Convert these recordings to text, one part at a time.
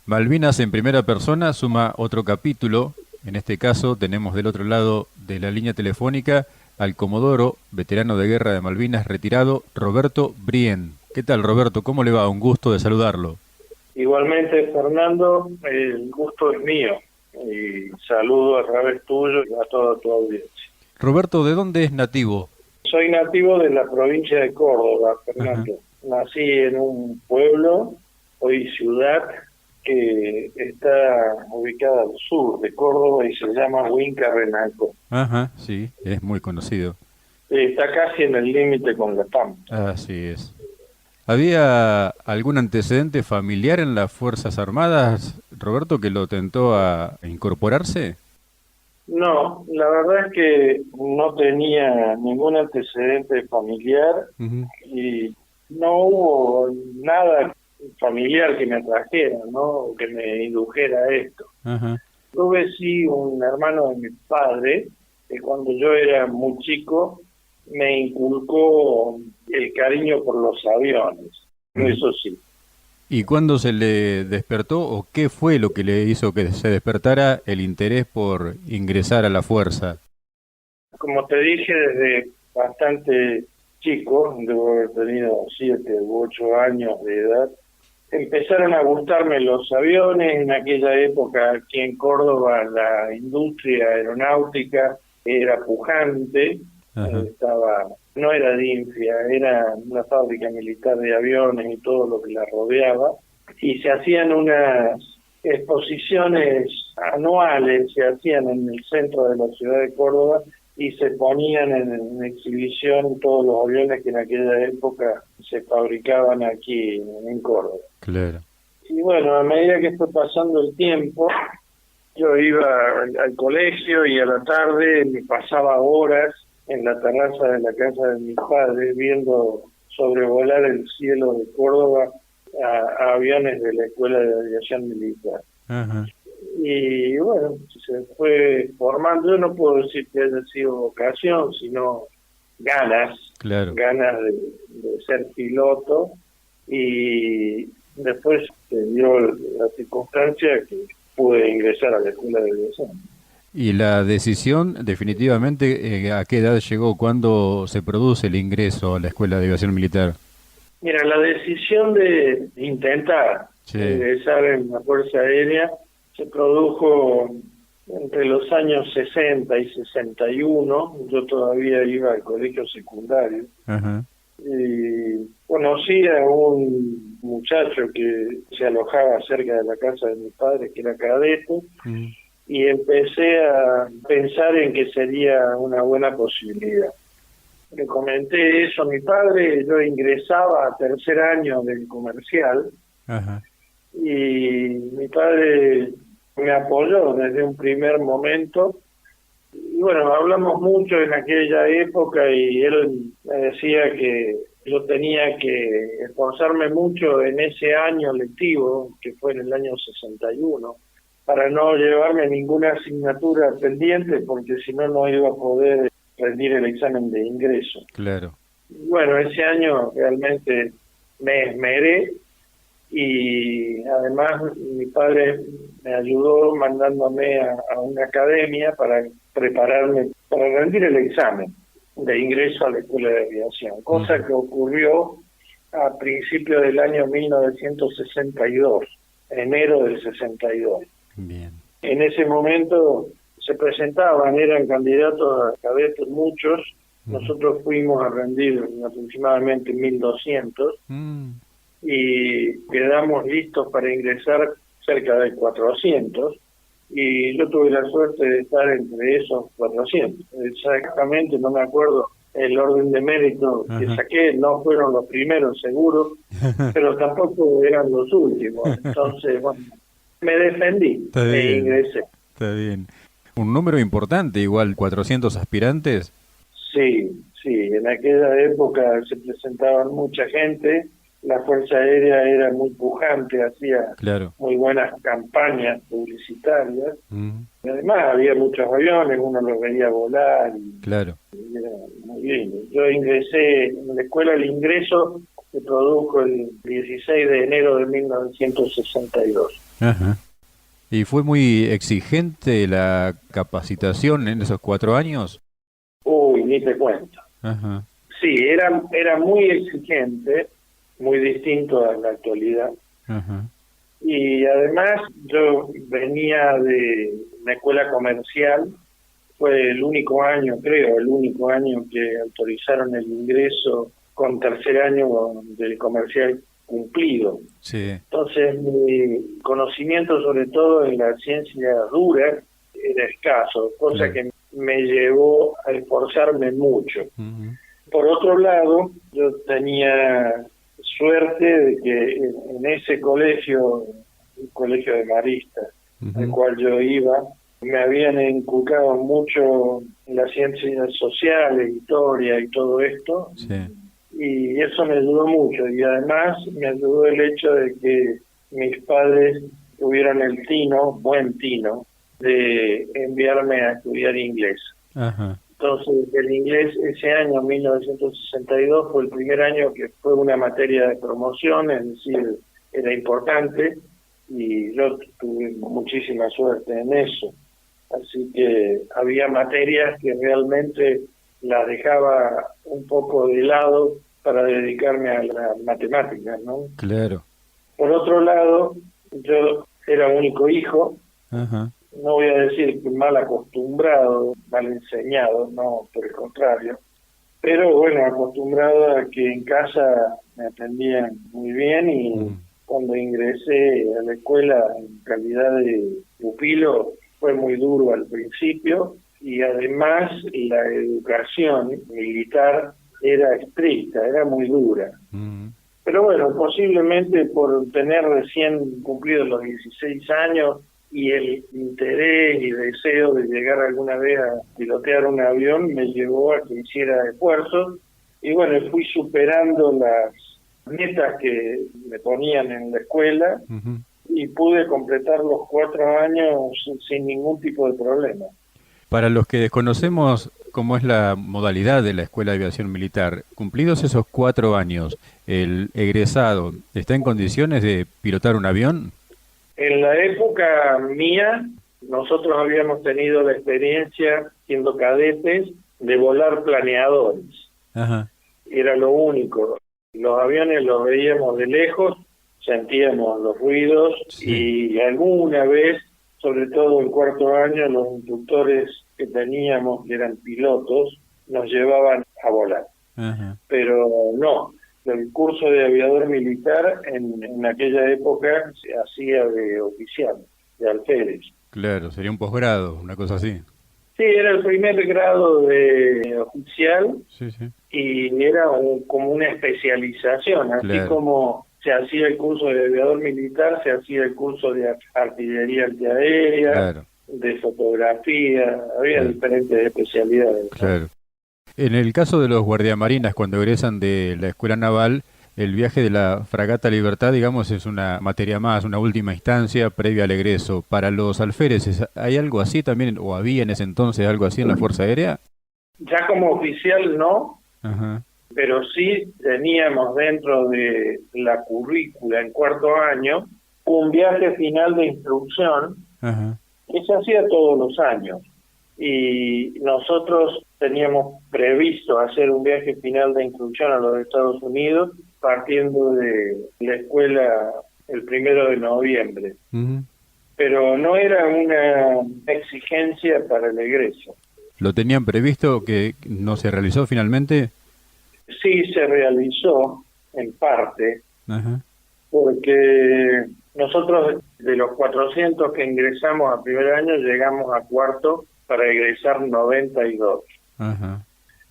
Malvinas en primera persona suma otro capítulo. En este caso tenemos del otro lado de la línea telefónica al comodoro, veterano de guerra de Malvinas retirado, Roberto Brien. ¿Qué tal, Roberto? ¿Cómo le va? Un gusto de saludarlo. Igualmente, Fernando, el gusto es mío y saludo a través tuyo y a toda tu audiencia. Roberto, ¿de dónde es nativo? Soy nativo de la provincia de Córdoba, Ajá. Fernando. Nací en un pueblo, hoy ciudad, que está ubicada al sur de Córdoba y se llama Huinca Renalco. Ajá, sí, es muy conocido. Está casi en el límite con La Pampa. Así es. ¿Había algún antecedente familiar en las Fuerzas Armadas, Roberto, que lo tentó a incorporarse? No, la verdad es que no tenía ningún antecedente familiar Ujú. y no hubo nada familiar que me atrajera, ¿no? Que me indujera a esto. Ajá. Tuve sí un hermano de mi padre que cuando yo era muy chico me inculcó el cariño por los aviones, Ujú. eso sí. ¿Y cuándo se le despertó o qué fue lo que le hizo que se despertara el interés por ingresar a la fuerza? Como te dije, desde bastante chico, debo haber tenido 7 u 8 años de edad, empezaron a gustarme los aviones. En aquella época aquí en Córdoba la industria aeronáutica era pujante, Ajá. no era DINFIA, era una fábrica militar de aviones y todo lo que la rodeaba, y se hacían unas exposiciones anuales, se hacían en el centro de la ciudad de Córdoba y se ponían en exhibición todos los aviones que en aquella época se fabricaban aquí en Córdoba. Claro. Y bueno, a medida que fue pasando el tiempo, yo iba al colegio y a la tarde me pasaba horas en la terraza de la casa de mis padres viendo sobrevolar el cielo de Córdoba a aviones de la Escuela de Aviación Militar. Ajá. Y bueno, se fue formando. Yo no puedo decir que haya sido vocación, sino ganas, Claro. ganas de ser piloto, y después se dio la circunstancia que pude ingresar a la escuela de aviación. Y la decisión, definitivamente, ¿a qué edad llegó? ¿Cuándo se produce el ingreso a la Escuela de Aviación Militar? Mira, la decisión de intentar Sí, ingresar en la Fuerza Aérea se produjo entre los años 60 y 61. Yo todavía iba al colegio secundario ajá. y conocí a un muchacho que se alojaba cerca de la casa de mi padre, que era cadete, Mm. y empecé a pensar en que sería una buena posibilidad. Le comenté eso a mi padre. Yo ingresaba a tercer año del comercial Ajá. y mi padre me apoyó desde un primer momento. Y bueno, hablamos mucho en aquella época y él me decía que yo tenía que esforzarme mucho en ese año lectivo, que fue en el año 61, para no llevarme ninguna asignatura pendiente, porque si no, no iba a poder rendir el examen de ingreso. Claro. Bueno, ese año realmente me esmeré y además mi padre me ayudó mandándome a una academia para prepararme para rendir el examen de ingreso a la escuela de aviación, cosa Ujú. que ocurrió a principios del año 1962, enero del 62. Bien. En ese momento se presentaban, eran candidatos a cadetes muchos. Ujú. Nosotros fuimos a rendir aproximadamente 1.200 Mm. y quedamos listos para ingresar cerca de 400, y yo tuve la suerte de estar entre esos 400. Exactamente, no me acuerdo el orden de mérito que Ajá. saqué, no fueron los primeros seguro, pero tampoco eran los últimos. Entonces, bueno, me defendí Está e bien, ingresé. está bien. Un número importante, igual 400 aspirantes. Sí, sí, en aquella época se presentaban mucha gente, la Fuerza Aérea era muy pujante, hacía Claro. muy buenas campañas publicitarias, Mm. y además había muchos aviones, uno los veía volar Claro. y era muy lindo. Yo ingresé en la escuela, el ingreso se produjo el 16 de enero de 1962. Ajá. ¿Y fue muy exigente la capacitación en esos 4 años? Uy, ni te cuento. Ajá. Sí, era muy exigente, muy distinto a la actualidad. Ajá. Y además yo venía de una escuela comercial, fue el único año, creo, el único año que autorizaron el ingreso con tercer año del comercial cumplido. Sí. Entonces mi conocimiento sobre todo en la ciencia dura era escaso, cosa Claro. que me llevó a esforzarme mucho. Ujú. Por otro lado, yo tenía suerte de que en ese colegio, un colegio de maristas, al Ujú. cual yo iba, me habían inculcado mucho las ciencias sociales, historia y todo esto, Sí. y eso me ayudó mucho. Y además me ayudó el hecho de que mis padres tuvieron el buen tino, de enviarme a estudiar inglés. Ajá. Entonces, el inglés ese año, 1962, fue el primer año que fue una materia de promoción, es decir, era importante, y yo tuve muchísima suerte en eso. Así que había materias que realmente las dejaba un poco de lado para dedicarme a las matemáticas, ¿no? Claro. Por otro lado, yo era único hijo, Ajá. no voy a decir que mal acostumbrado, mal enseñado, no, por el contrario, pero bueno, acostumbrado a que en casa me atendían muy bien y Ujú. cuando ingresé a la escuela en calidad de pupilo fue muy duro al principio y además la educación militar era estricta, era muy dura. Ujú. Pero bueno, posiblemente por tener recién cumplido los 16 años y el interés y deseo de llegar alguna vez a pilotear un avión me llevó a que hiciera esfuerzos y bueno, fui superando las metas que me ponían en la escuela Ujú. y pude completar los 4 años sin ningún tipo de problema. Para los que desconocemos cómo es la modalidad de la Escuela de Aviación Militar, cumplidos esos 4 años, ¿el egresado está en condiciones de pilotar un avión? En la época mía, nosotros habíamos tenido la experiencia, siendo cadetes, de volar planeadores. Ajá. Era lo único. Los aviones los veíamos de lejos, sentíamos los ruidos Sí. y alguna vez, sobre todo en cuarto año, los instructores que teníamos, que eran pilotos, nos llevaban a volar. Ajá. Pero no, el curso de aviador militar en aquella época se hacía de oficial, de alférez. Claro, sería un posgrado, una cosa así. Sí, era el primer grado de oficial Sí, sí. y era como una especialización, así Claro, como se hacía el curso de aviador militar, se hacía el curso de artillería antiaérea, claro, de fotografía, había claro, diferentes especialidades, ¿no? claro. En el caso de los guardiamarinas, cuando egresan de la escuela naval, el viaje de la fragata Libertad, digamos, es una materia más, una última instancia previa al egreso. Para los alféreces, ¿hay algo así también, o había en ese entonces algo así en la Fuerza Aérea? Ya como oficial no, Ajá. pero sí teníamos dentro de la currícula en cuarto año un viaje final de instrucción Ajá. que se hacía todos los años. Y nosotros teníamos previsto hacer un viaje final de instrucción a los Estados Unidos partiendo de la escuela el 1 de noviembre. Ujú. Pero no era una exigencia para el egreso. ¿Lo tenían previsto que no se realizó finalmente? Sí se realizó en parte, Ajá. porque nosotros de los 400 que ingresamos a primer año llegamos a cuarto para egresar 92. Ajá.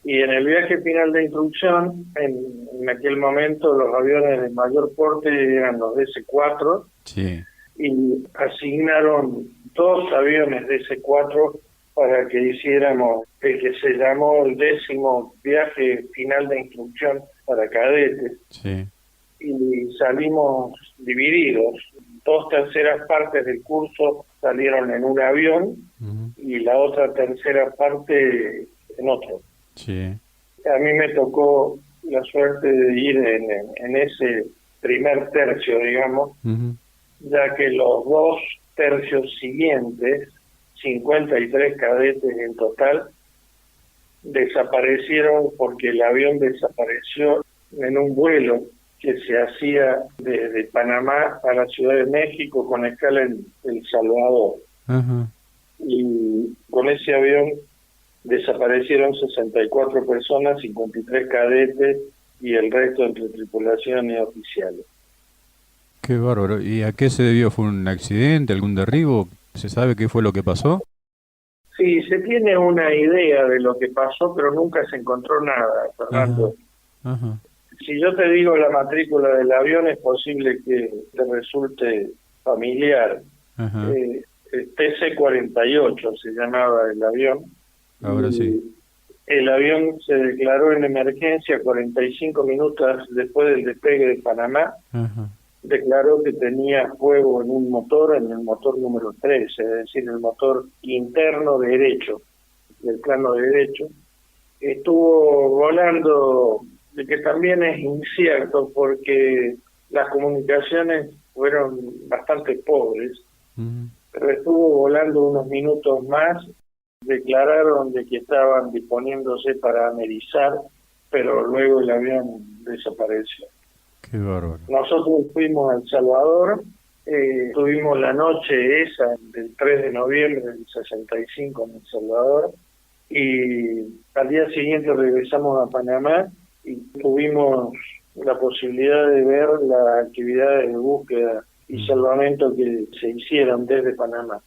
Y en el viaje final de instrucción, en aquel momento los aviones de mayor porte eran los DC-4 Sí. y asignaron 2 aviones DC-4 para que hiciéramos el que se llamó el 10º viaje final de instrucción para cadetes. Sí. Y salimos divididos. 2/3 del curso salieron en un avión Ujú. y la otra tercera parte en otro. Sí. A mí me tocó la suerte de ir en ese primer tercio, digamos, ya que los 2 tercios siguientes, 53 cadetes en total, desaparecieron porque el avión desapareció en un vuelo que se hacía desde Panamá a la Ciudad de México con escala en El Salvador. Ajá. Y con ese avión desaparecieron 64 personas, 53 cadetes y el resto entre tripulación y oficiales. Qué bárbaro. ¿Y a qué se debió? ¿Fue un accidente, algún derribo? ¿Se sabe qué fue lo que pasó? Sí, se tiene una idea de lo que pasó, pero nunca se encontró nada, Ajá. Fernando. Ajá. Si yo te digo la matrícula del avión, es posible que te resulte familiar. Ajá. TC-48 se llamaba el avión, Ahora sí. y el avión se declaró en emergencia 45 minutos después del despegue de Panamá. Ajá. Declaró que tenía fuego en un motor, en el motor número 13, es decir, el motor interno derecho, del plano derecho. Estuvo volando, de que también es incierto porque las comunicaciones fueron bastante pobres, Ujú. pero estuvo volando unos minutos más. Declararon de que estaban disponiéndose para amerizar, pero luego el avión desapareció. Qué bárbaro. Nosotros fuimos a El Salvador, tuvimos la noche esa del 3 de noviembre del 65 en El Salvador, y al día siguiente regresamos a Panamá y tuvimos la posibilidad de ver las actividades de búsqueda y salvamento que se hicieron desde Panamá.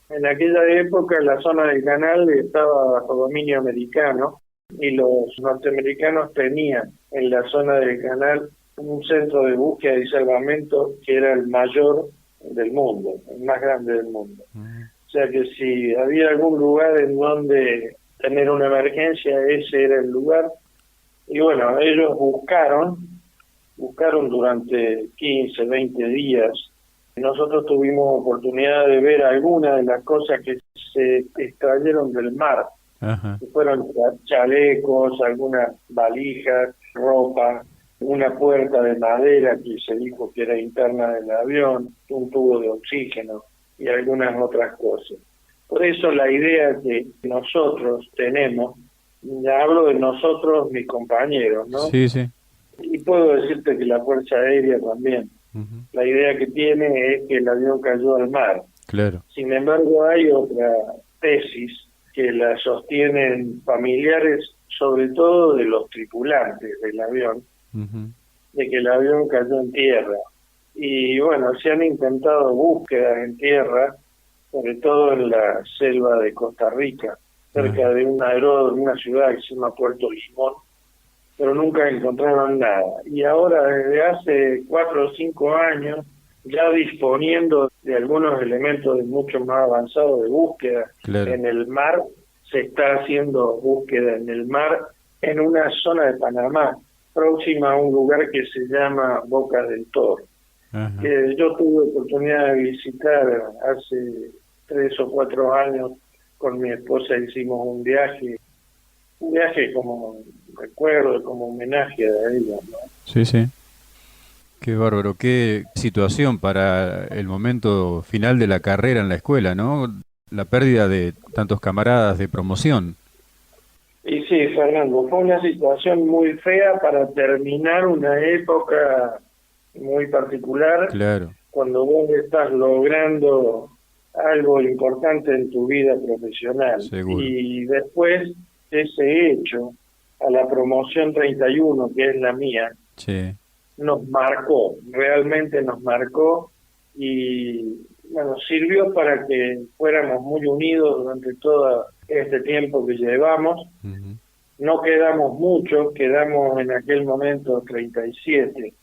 En aquella época la zona del canal estaba bajo dominio americano y los norteamericanos tenían en la zona del canal un centro de búsqueda y salvamento que era el mayor del mundo, el más grande del mundo. O sea que si había algún lugar en donde tener una emergencia, ese era el lugar. Y bueno, ellos buscaron durante 15, 20 días. Nosotros tuvimos oportunidad de ver algunas de las cosas que se extrayeron del mar, Ajá. que fueron chalecos, algunas valijas, ropa, una puerta de madera que se dijo que era interna del avión, un tubo de oxígeno y algunas otras cosas. Por eso la idea que nosotros tenemos, ya hablo de nosotros, mis compañeros, ¿no? Sí, sí. Y puedo decirte que la Fuerza Aérea también. Ujú. La idea que tiene es que el avión cayó al mar. Claro. Sin embargo, hay otra tesis que la sostienen familiares, sobre todo de los tripulantes del avión, Ujú. de que el avión cayó en tierra. Y bueno, se han intentado búsquedas en tierra, sobre todo en la selva de Costa Rica, cerca Ajá. de un aeródromo, una ciudad que se llama Puerto Limón, pero nunca encontraron nada. Y ahora, desde hace 4 o 5 años, ya disponiendo de algunos elementos mucho más avanzados de búsqueda Claro. en el mar, se está haciendo búsqueda en el mar en una zona de Panamá, próxima a un lugar que se llama Boca del Toro, Ajá. que yo tuve oportunidad de visitar hace 3 o 4 años. Con mi esposa hicimos un viaje como recuerdo, como homenaje a ella, ¿no? Sí, sí. Qué bárbaro. Qué situación para el momento final de la carrera en la escuela, ¿no? La pérdida de tantos camaradas de promoción. Y sí, Fernando, fue una situación muy fea para terminar una época muy particular, Claro. cuando vos estás logrando algo importante en tu vida profesional. Seguro. Y después ese hecho, a la promoción 31, que es la mía, Sí. nos marcó, realmente nos marcó, y bueno, sirvió para que fuéramos muy unidos durante todo este tiempo que llevamos. Ujú. No quedamos muchos, quedamos en aquel momento 37.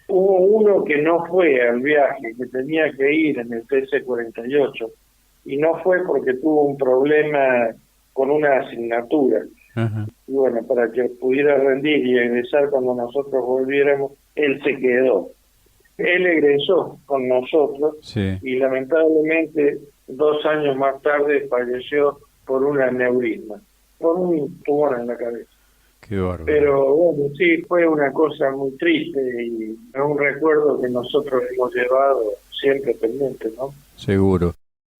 Hubo uno que no fue al viaje, que tenía que ir en el TC-48, y no fue porque tuvo un problema con una asignatura. Ajá. Y bueno, para que pudiera rendir y egresar cuando nosotros volviéramos, él se quedó. Él egresó con nosotros Sí. y lamentablemente 2 años más tarde falleció por un aneurisma, por un tumor en la cabeza. Qué bárbaro. Pero bueno, sí, fue una cosa muy triste y es un recuerdo que nosotros hemos llevado siempre pendiente, ¿no? Seguro.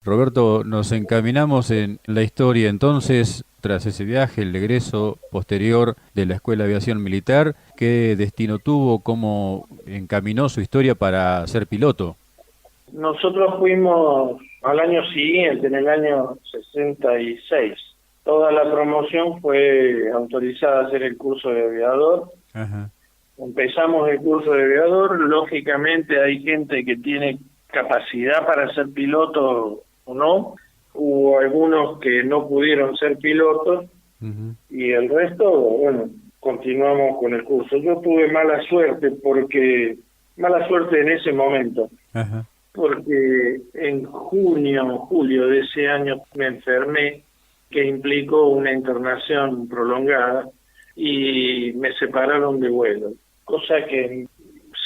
Roberto, nos encaminamos en la historia entonces, tras ese viaje, el egreso posterior de la Escuela de Aviación Militar, ¿qué destino tuvo? ¿Cómo encaminó su historia para ser piloto? Nosotros fuimos al año siguiente, en el año 66. Toda la promoción fue autorizada a hacer el curso de aviador. Ajá. Empezamos el curso de aviador. Lógicamente hay gente que tiene capacidad para ser piloto o no. Hubo algunos que no pudieron ser pilotos Ujú. y el resto, bueno, continuamos con el curso. Yo tuve mala suerte en ese momento, Ajá. porque en junio, julio de ese año me enfermé, que implicó una internación prolongada y me separaron de vuelo. Cosa que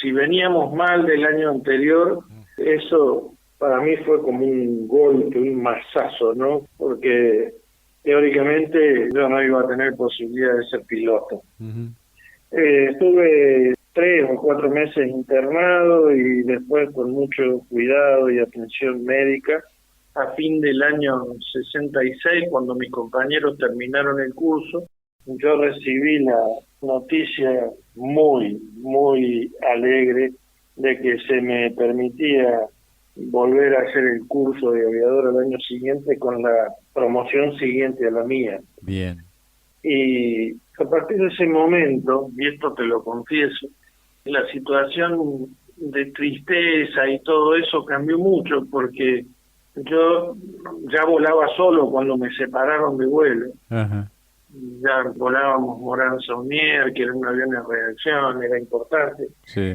si veníamos mal del año anterior, eso para mí fue como un golpe, un mazazo, ¿no? Porque teóricamente yo no iba a tener posibilidad de ser piloto. Ujú. Estuve 3 o 4 meses internado y después con mucho cuidado y atención médica. A fin del año 66, cuando mis compañeros terminaron el curso, yo recibí la noticia muy, muy alegre de que se me permitía volver a hacer el curso de aviador al año siguiente con la promoción siguiente a la mía. Bien. Y a partir de ese momento, y esto te lo confieso, la situación de tristeza y todo eso cambió mucho porque yo ya volaba solo cuando me separaron de vuelo. Ajá. Ya volábamos Morán Saunier, que era un avión de reacción, era importante. Sí.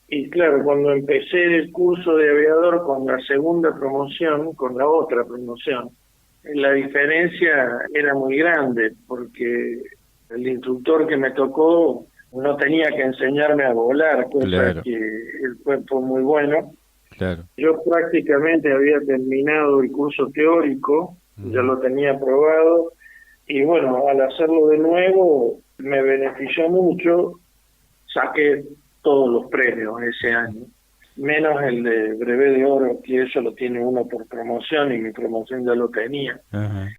Y claro, cuando empecé el curso de aviador con la segunda promoción, con la otra promoción, la diferencia era muy grande porque el instructor que me tocó no tenía que enseñarme a volar, cosa Claro, que el fue muy bueno. claro. Yo prácticamente había terminado el curso teórico, ya Ujú. lo tenía aprobado, y bueno, al hacerlo de nuevo me benefició mucho, saqué todos los premios ese año, menos el de brevet de oro, que eso lo tiene uno por promoción y mi promoción ya lo tenía. Ajá.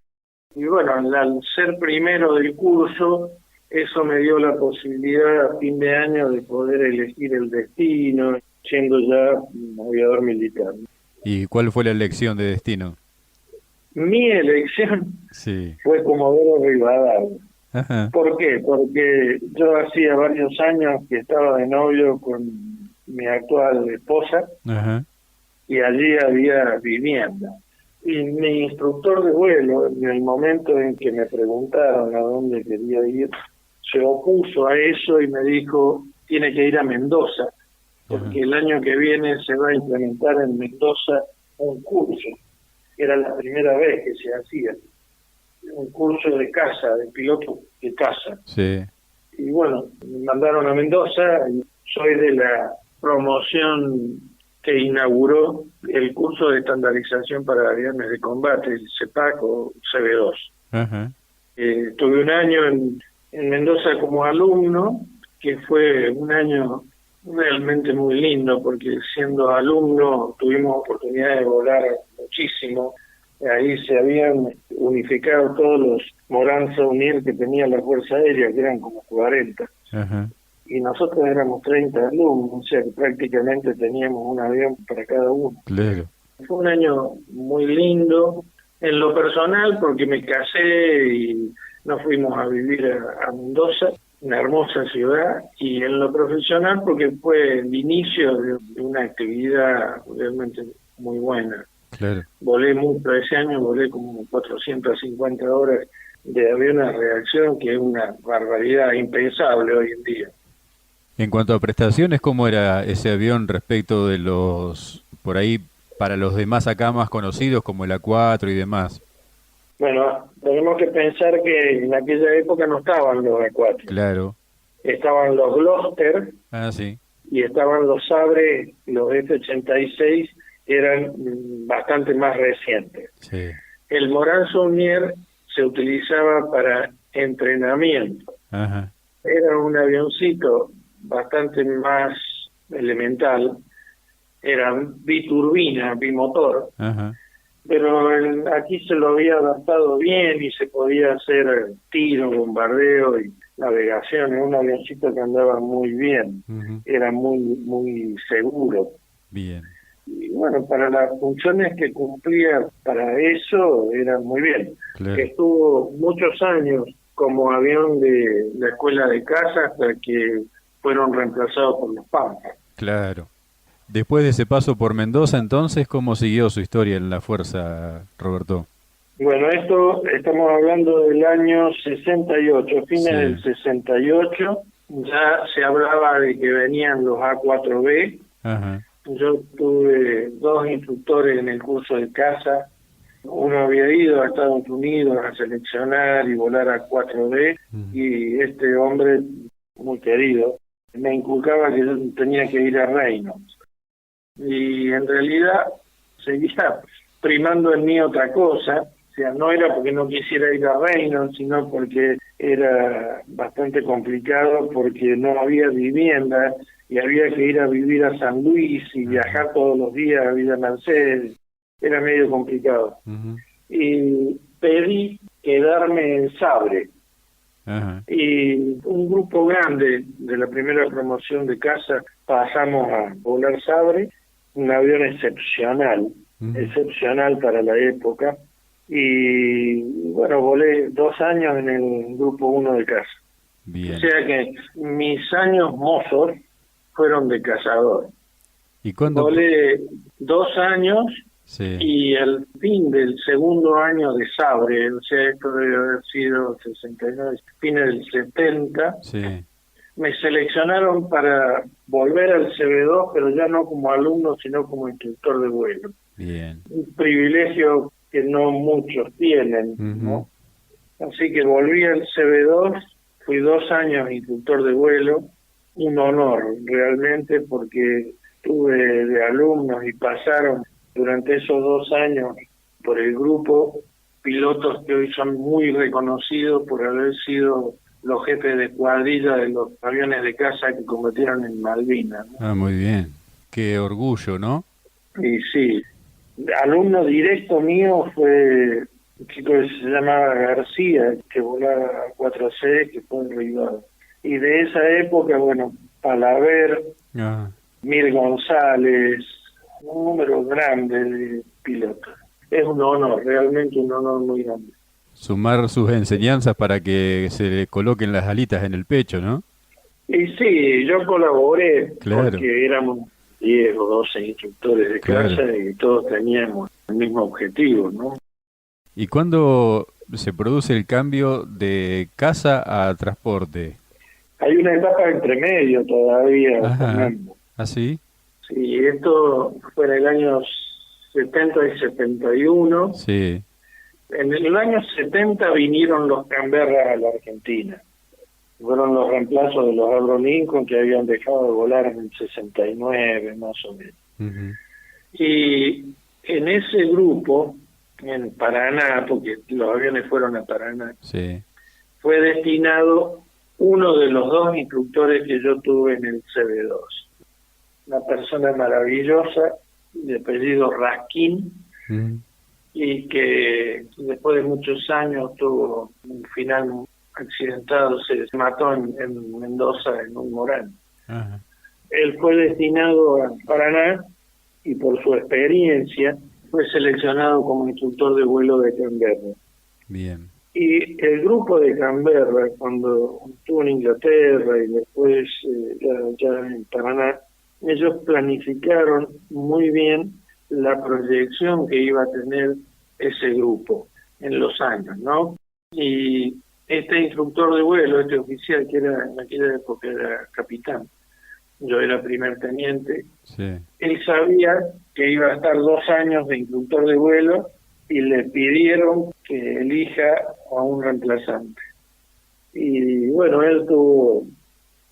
Y bueno, al ser primero del curso, eso me dio la posibilidad a fin de año de poder elegir el destino, siendo ya un aviador militar. ¿Y cuál fue la elección de destino? Mi elección Sí. fue Comodoro Rivadavia. Ajá. ¿Por qué? Porque yo hacía varios años que estaba de novio con mi actual esposa Ajá. y allí había vivienda. Y mi instructor de vuelo, en el momento en que me preguntaron a dónde quería ir, se opuso a eso y me dijo, tiene que ir a Mendoza, Ajá. porque el año que viene se va a implementar en Mendoza un curso. Era la primera vez que se hacía un curso de caza, de piloto de caza. Sí. Y bueno, me mandaron a Mendoza, y soy de la promoción que inauguró el curso de estandarización para aviones de combate, el CEPAC o CB2. Ajá. Tuve un año en Mendoza como alumno, que fue un año realmente muy lindo, porque siendo alumno tuvimos oportunidad de volar muchísimo. Ahí se habían unificado todos los Morán Saunier que tenía la Fuerza Aérea, que eran como 40. Ajá. Y nosotros éramos 30 alumnos, o sea que prácticamente teníamos un avión para cada uno. Claro. Fue un año muy lindo, en lo personal porque me casé y nos fuimos a vivir a Mendoza, una hermosa ciudad, y en lo profesional porque fue el inicio de una actividad realmente muy buena. Claro. Volé mucho ese año, volé como 450 horas de avión a reacción, que es una barbaridad impensable hoy en día. En cuanto a prestaciones, ¿cómo era ese avión respecto de los, por ahí, para los demás acá más conocidos como el A4 y demás? Bueno, tenemos que pensar que en aquella época no estaban los A4, Claro. estaban los Gloster Ah, sí. y estaban los Sabre, los F-86, que eran bastante más recientes. Sí. El Morán Saunier se utilizaba para entrenamiento. Ajá, Era un avioncito bastante más elemental, era biturbina, bimotor, ajá, pero aquí se lo había adaptado bien y se podía hacer tiro, bombardeo y navegación. Era un avioncito que andaba muy bien, ujú, era muy seguro. bien, Y bueno, para las funciones que cumplía para eso era muy bien. claro, Estuvo muchos años como avión de la escuela de caza hasta que fueron reemplazados por los Pampas. claro. Después de ese paso por Mendoza, entonces, ¿cómo siguió su historia en la fuerza, Roberto? Bueno, esto estamos hablando del año 68, fines del Sí, 68, ya se hablaba de que venían los A4B. ajá, Yo tuve dos instructores en el curso de caza. Uno había ido a Estados Unidos a seleccionar y volar a 4D, ujú, y este hombre muy querido me inculcaba que yo tenía que ir a Reynolds. Y en realidad seguía primando en mí otra cosa. O sea, no era porque no quisiera ir a Reynolds, sino porque era bastante complicado, porque no había vivienda y había que ir a vivir a San Luis y ajá, viajar todos los días a Villa Mercedes. Era medio complicado ujú, y pedí quedarme en Sabre. ajá, Y un grupo grande de la primera promoción de casa pasamos a volar Sabre, un avión excepcional, ujú, excepcional para la época. Y bueno, volé 2 años en el grupo uno de casa. O bien. sea que mis años mozos fueron de cazador. ¿Y cuándo? Volé 2 años Sí, y al fin del segundo año de Sabre, o sea, esto debe haber sido 69, fines del 70, sí, me seleccionaron para volver al CB2, pero ya no como alumno, sino como instructor de vuelo. bien. Un privilegio que no muchos tienen, Ujú, ¿no? Así que volví al CB2, fui 2 años instructor de vuelo, un honor realmente, porque tuve de alumnos y pasaron durante esos 2 años por el grupo pilotos que hoy son muy reconocidos por haber sido los jefes de cuadrilla de los aviones de caza que combatieron en Malvinas, ¿no? ah, muy bien. Qué orgullo, ¿no? Y sí, alumno directo mío fue un chico que se llamaba García, que volaba a 4C, que fue derribado. Y de esa época, bueno, Palaver, Ah, Mir González, un número grande de pilotos. Es un honor, realmente un honor muy grande. sumar sus enseñanzas para que se le coloquen las alitas en el pecho, ¿no? Y sí, yo colaboré Claro, porque éramos 10 o 12 instructores de claro. casa y todos teníamos el mismo objetivo, ¿no? ¿Y cuándo se produce el cambio de casa a transporte? Hay una etapa entre medio todavía, Ajá, Fernando. así, Sí, esto fue en el año 70 y 71. sí, En el año 70 vinieron los Canberra a la Argentina. Fueron los reemplazos de los Abraham Lincoln, que habían dejado de volar en el 69, más o menos. ujú, Y en ese grupo, en Paraná, porque los aviones fueron a Paraná, sí, fue destinado uno de los dos instructores que yo tuve en el CB2. Una persona maravillosa, de apellido Raskin, ujú, y que después de muchos años tuvo un final accidentado, se mató en Mendoza en un morán. ajá, Él fue destinado a Paraná y por su experiencia fue seleccionado como instructor de vuelo de Canberra. bien, Y el grupo de Canberra, cuando estuvo en Inglaterra y después ya en Paraná, ellos planificaron muy bien la proyección que iba a tener ese grupo en los años, ¿no? Y este instructor de vuelo, este oficial que era en aquella época era capitán, yo era primer teniente, sí, él sabía que iba a estar 2 años de instructor de vuelo y le pidieron que elija a un reemplazante. Y bueno, él tuvo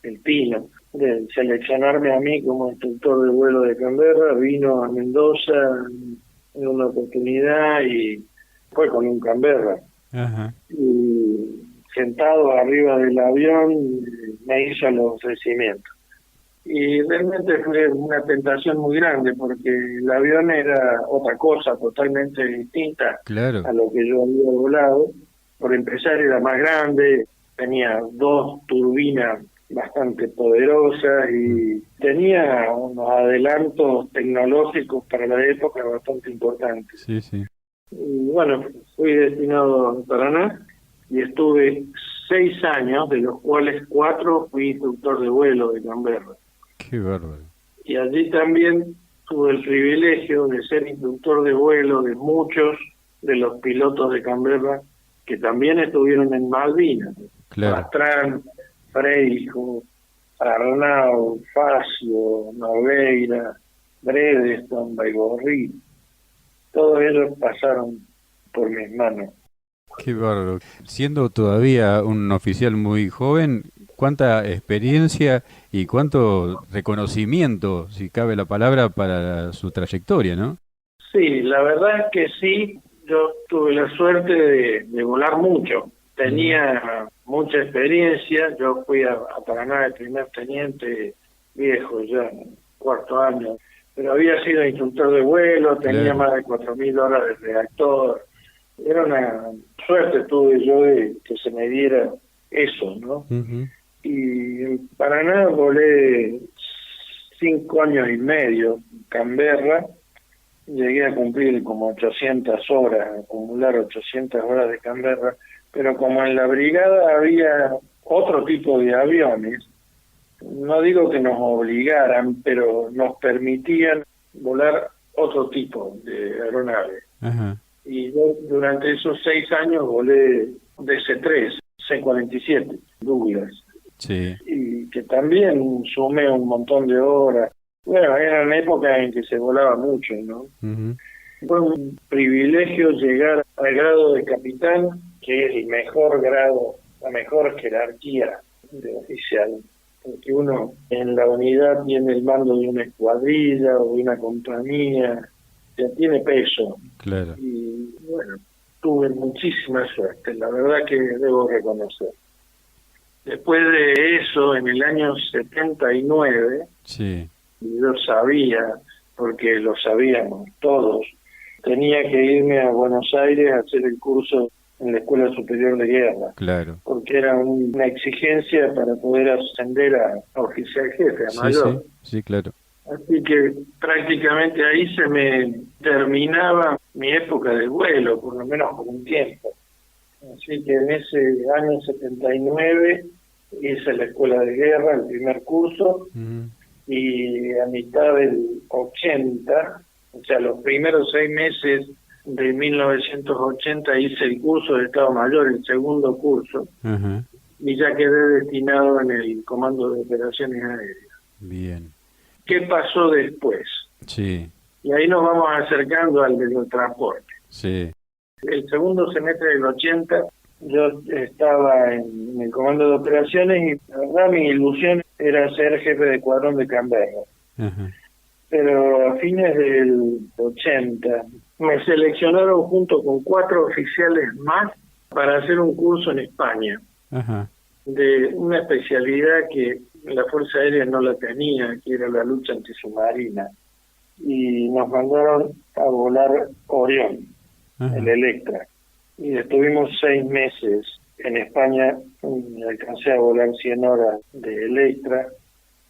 el tino de seleccionarme a mí como instructor de vuelo de Canberra, vino a Mendoza en una oportunidad y fue con un Canberra. ajá, Y sentado arriba del avión, me hizo los ofrecimientos. Y realmente fue una tentación muy grande porque el avión era otra cosa totalmente distinta Claro. a lo que yo había volado. Por empezar era más grande, tenía 2 turbinas bastante poderosas y tenía unos adelantos tecnológicos para la época bastante importantes. Sí, sí. Y bueno, fui destinado a Paraná y estuve 6 años, de los cuales 4 fui instructor de vuelo de Canberra. Qué bárbaro. Y allí también tuve el privilegio de ser instructor de vuelo de muchos de los pilotos de Canberra que también estuvieron en Malvinas. Claro. Pastrán, Freijo, Arnau, Facio, Nogueira, Bredeston, Baigorri, todos ellos pasaron por mis manos. Qué bárbaro. Siendo todavía un oficial muy joven, cuánta experiencia y cuánto reconocimiento, si cabe la palabra, para su trayectoria, ¿no? Sí, la verdad es que sí, yo tuve la suerte de volar mucho. Tenía mucha experiencia, yo fui a Paraná de primer teniente viejo ya, en 4º año, pero había sido instructor de vuelo, tenía Claro. más de 4.000 horas de reactor. Era una suerte tuve yo de que se me diera eso, ¿no? Ujú. Y en Paraná volé 5 años y medio, en Canberra, llegué a cumplir como 800 horas, acumular 800 horas de Canberra, pero como en la brigada había otro tipo de aviones, no digo que nos obligaran, pero nos permitían volar otro tipo de aeronaves. Ajá. Y yo durante esos 6 años volé DC-3, C-47, Douglas, Sí. y que también sumé un montón de horas. Bueno, eran épocas en que se volaba mucho, ¿no? Ujú. Fue un privilegio llegar al grado de capitán, que es el mejor grado, la mejor jerarquía de oficial, porque uno en la unidad tiene el mando de una escuadrilla o de una compañía, ya tiene peso. Claro. Y bueno, tuve muchísima suerte, la verdad que debo reconocer. Después de eso, en el año 79, Sí. y yo sabía, porque lo sabíamos todos, tenía que irme a Buenos Aires a hacer el curso en la Escuela Superior de Guerra, Claro. porque era una exigencia para poder ascender a oficial jefe, a Sí, sí. mayor. Sí, claro. Así que prácticamente ahí se me terminaba mi época de vuelo, por lo menos por un tiempo. Así que en ese año 79 hice la Escuela de Guerra, el primer curso, Ujú. y a mitad del 80, o sea, los primeros 6 meses de 1980 hice el curso de Estado Mayor, el segundo curso, Ajá. y ya quedé destinado en el Comando de Operaciones Aéreas. Bien. ¿Qué pasó después? Sí. Y ahí nos vamos acercando al del transporte. Sí. El segundo semestre del 80 yo estaba en el Comando de Operaciones y la verdad mi ilusión era ser jefe de escuadrón de Canberra. Ajá. Pero a fines del 80 me seleccionaron junto con 4 oficiales más para hacer un curso en España Ajá. de una especialidad que la Fuerza Aérea no la tenía, que era la lucha antisubmarina. Y nos mandaron a volar Orión, Ajá. el Electra. Y estuvimos 6 meses en España, y alcancé a volar 100 horas de Electra,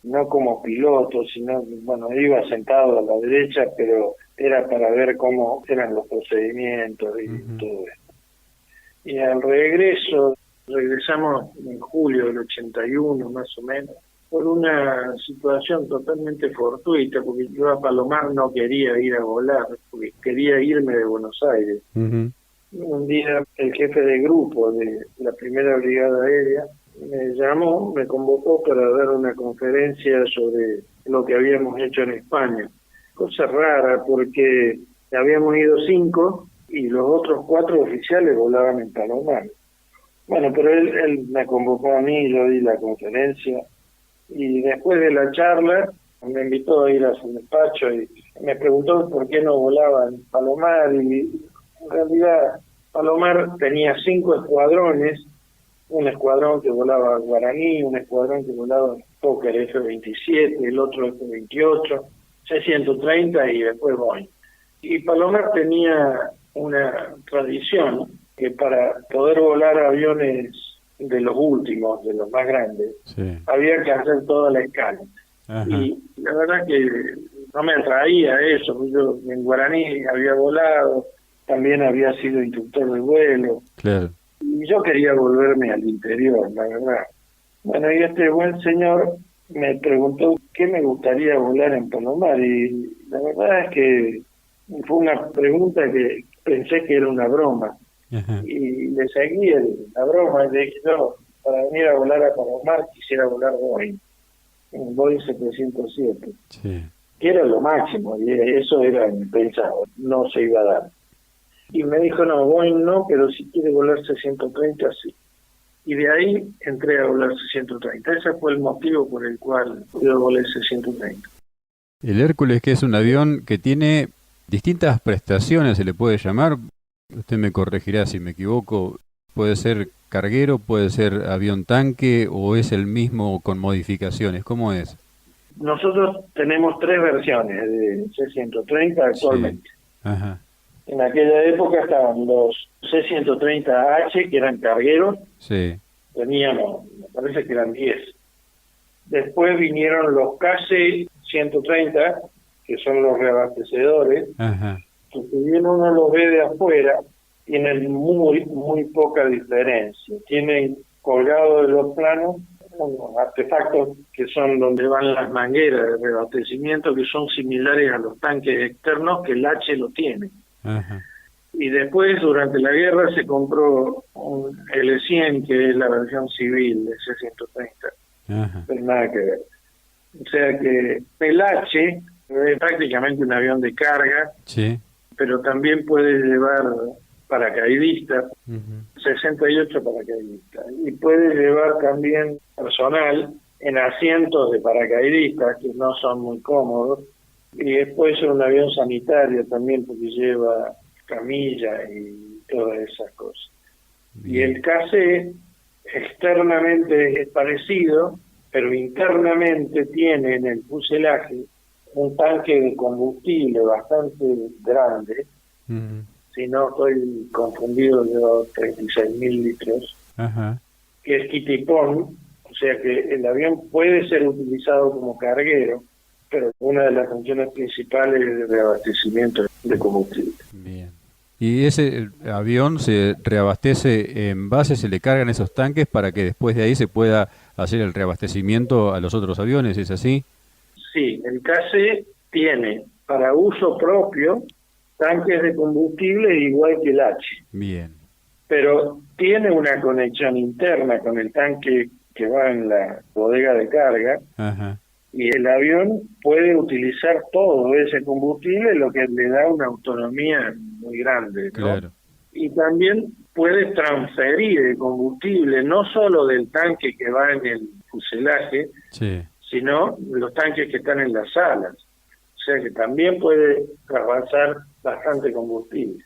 no como piloto, sino, bueno, iba sentado a la derecha, pero era para ver cómo eran los procedimientos y Ujú. todo esto. Y al regresamos en julio del 81 más o menos, por una situación totalmente fortuita, porque yo a Palomar no quería ir a volar, porque quería irme de Buenos Aires. Ujú. Un día el jefe de grupo de la primera brigada aérea me llamó, me convocó para dar una conferencia sobre lo que habíamos hecho en España. Cosa rara porque habíamos ido 5 y los otros 4 oficiales volaban en Palomar. Bueno, pero él me convocó a mí, yo di la conferencia y después de la charla me invitó a ir a su despacho y me preguntó por qué no volaba en Palomar y en realidad Palomar tenía 5 escuadrones un escuadrón que volaba Guaraní, un escuadrón que volaba Fokker F-27, el otro F-28, C-130 y después Boeing. Y Palomar tenía una tradición que para poder volar aviones de los últimos, de los más grandes, sí. había que hacer toda la escala. Ajá. Y la verdad que no me atraía eso. Yo en Guaraní había volado, también había sido instructor de vuelo, Claro. y yo quería volverme al interior, la verdad. Bueno, y este buen señor me preguntó qué me gustaría volar en Palomar, y la verdad es que fue una pregunta que pensé que era una broma, Ajá. y le seguí la broma, y le dije, yo, para venir a volar a Palomar quisiera volar Boeing, un Boeing 707, Sí. que era lo máximo, y eso era impensado, no se iba a dar. Y me dijo, no, Boeing no, pero si quiere volar C-130, sí. Y de ahí entré a volar C-130. Ese fue el motivo por el cual yo volé C-130. El Hércules, que es un avión que tiene distintas prestaciones, se le puede llamar. Usted me corregirá si me equivoco. Puede ser carguero, puede ser avión tanque o es el mismo con modificaciones. ¿Cómo es? Nosotros tenemos 3 versiones de C-130 Sí. actualmente. Ajá. En aquella época estaban los C-130H, que eran cargueros, Sí. teníamos, me parece que eran 10. Después vinieron los KC-130, que son los reabastecedores, Ajá. que si bien uno los ve de afuera, tienen muy poca diferencia. Tienen colgado de los planos unos artefactos que son donde van las mangueras de reabastecimiento, que son similares a los tanques externos que el H lo tiene. Ajá. Y después, durante la guerra, se compró un L100, que es la versión civil de C-130. Ajá. Pero nada que ver. O sea que el H es prácticamente un avión de carga, Sí. pero también puede llevar paracaidistas, Ujú. 68 paracaidistas, y puede llevar también personal en asientos de paracaidistas que no son muy cómodos, y después es un avión sanitario también porque lleva camilla y todas esas cosas. Y el Bien. KC externamente es parecido, pero internamente tiene en el fuselaje un tanque de combustible bastante grande. Ujú. Si no estoy confundido, lleva 36.000 litros, Ajá. que es kitipón, o sea que el avión puede ser utilizado como carguero, pero una de las funciones principales es de reabastecimiento de combustible. Bien. ¿Y ese avión se reabastece en base, se le cargan esos tanques para que después de ahí se pueda hacer el reabastecimiento a los otros aviones? ¿Es así? Sí, el KC tiene para uso propio tanques de combustible igual que el H, Bien. pero tiene una conexión interna con el tanque que va en la bodega de carga, Ajá. y el avión puede utilizar todo ese combustible, lo que le da una autonomía muy grande, ¿no? Claro. Y también puede transferir el combustible no solo del tanque que va en el fuselaje, Sí. sino los tanques que están en las alas. O sea que también puede trasvasar bastante combustible.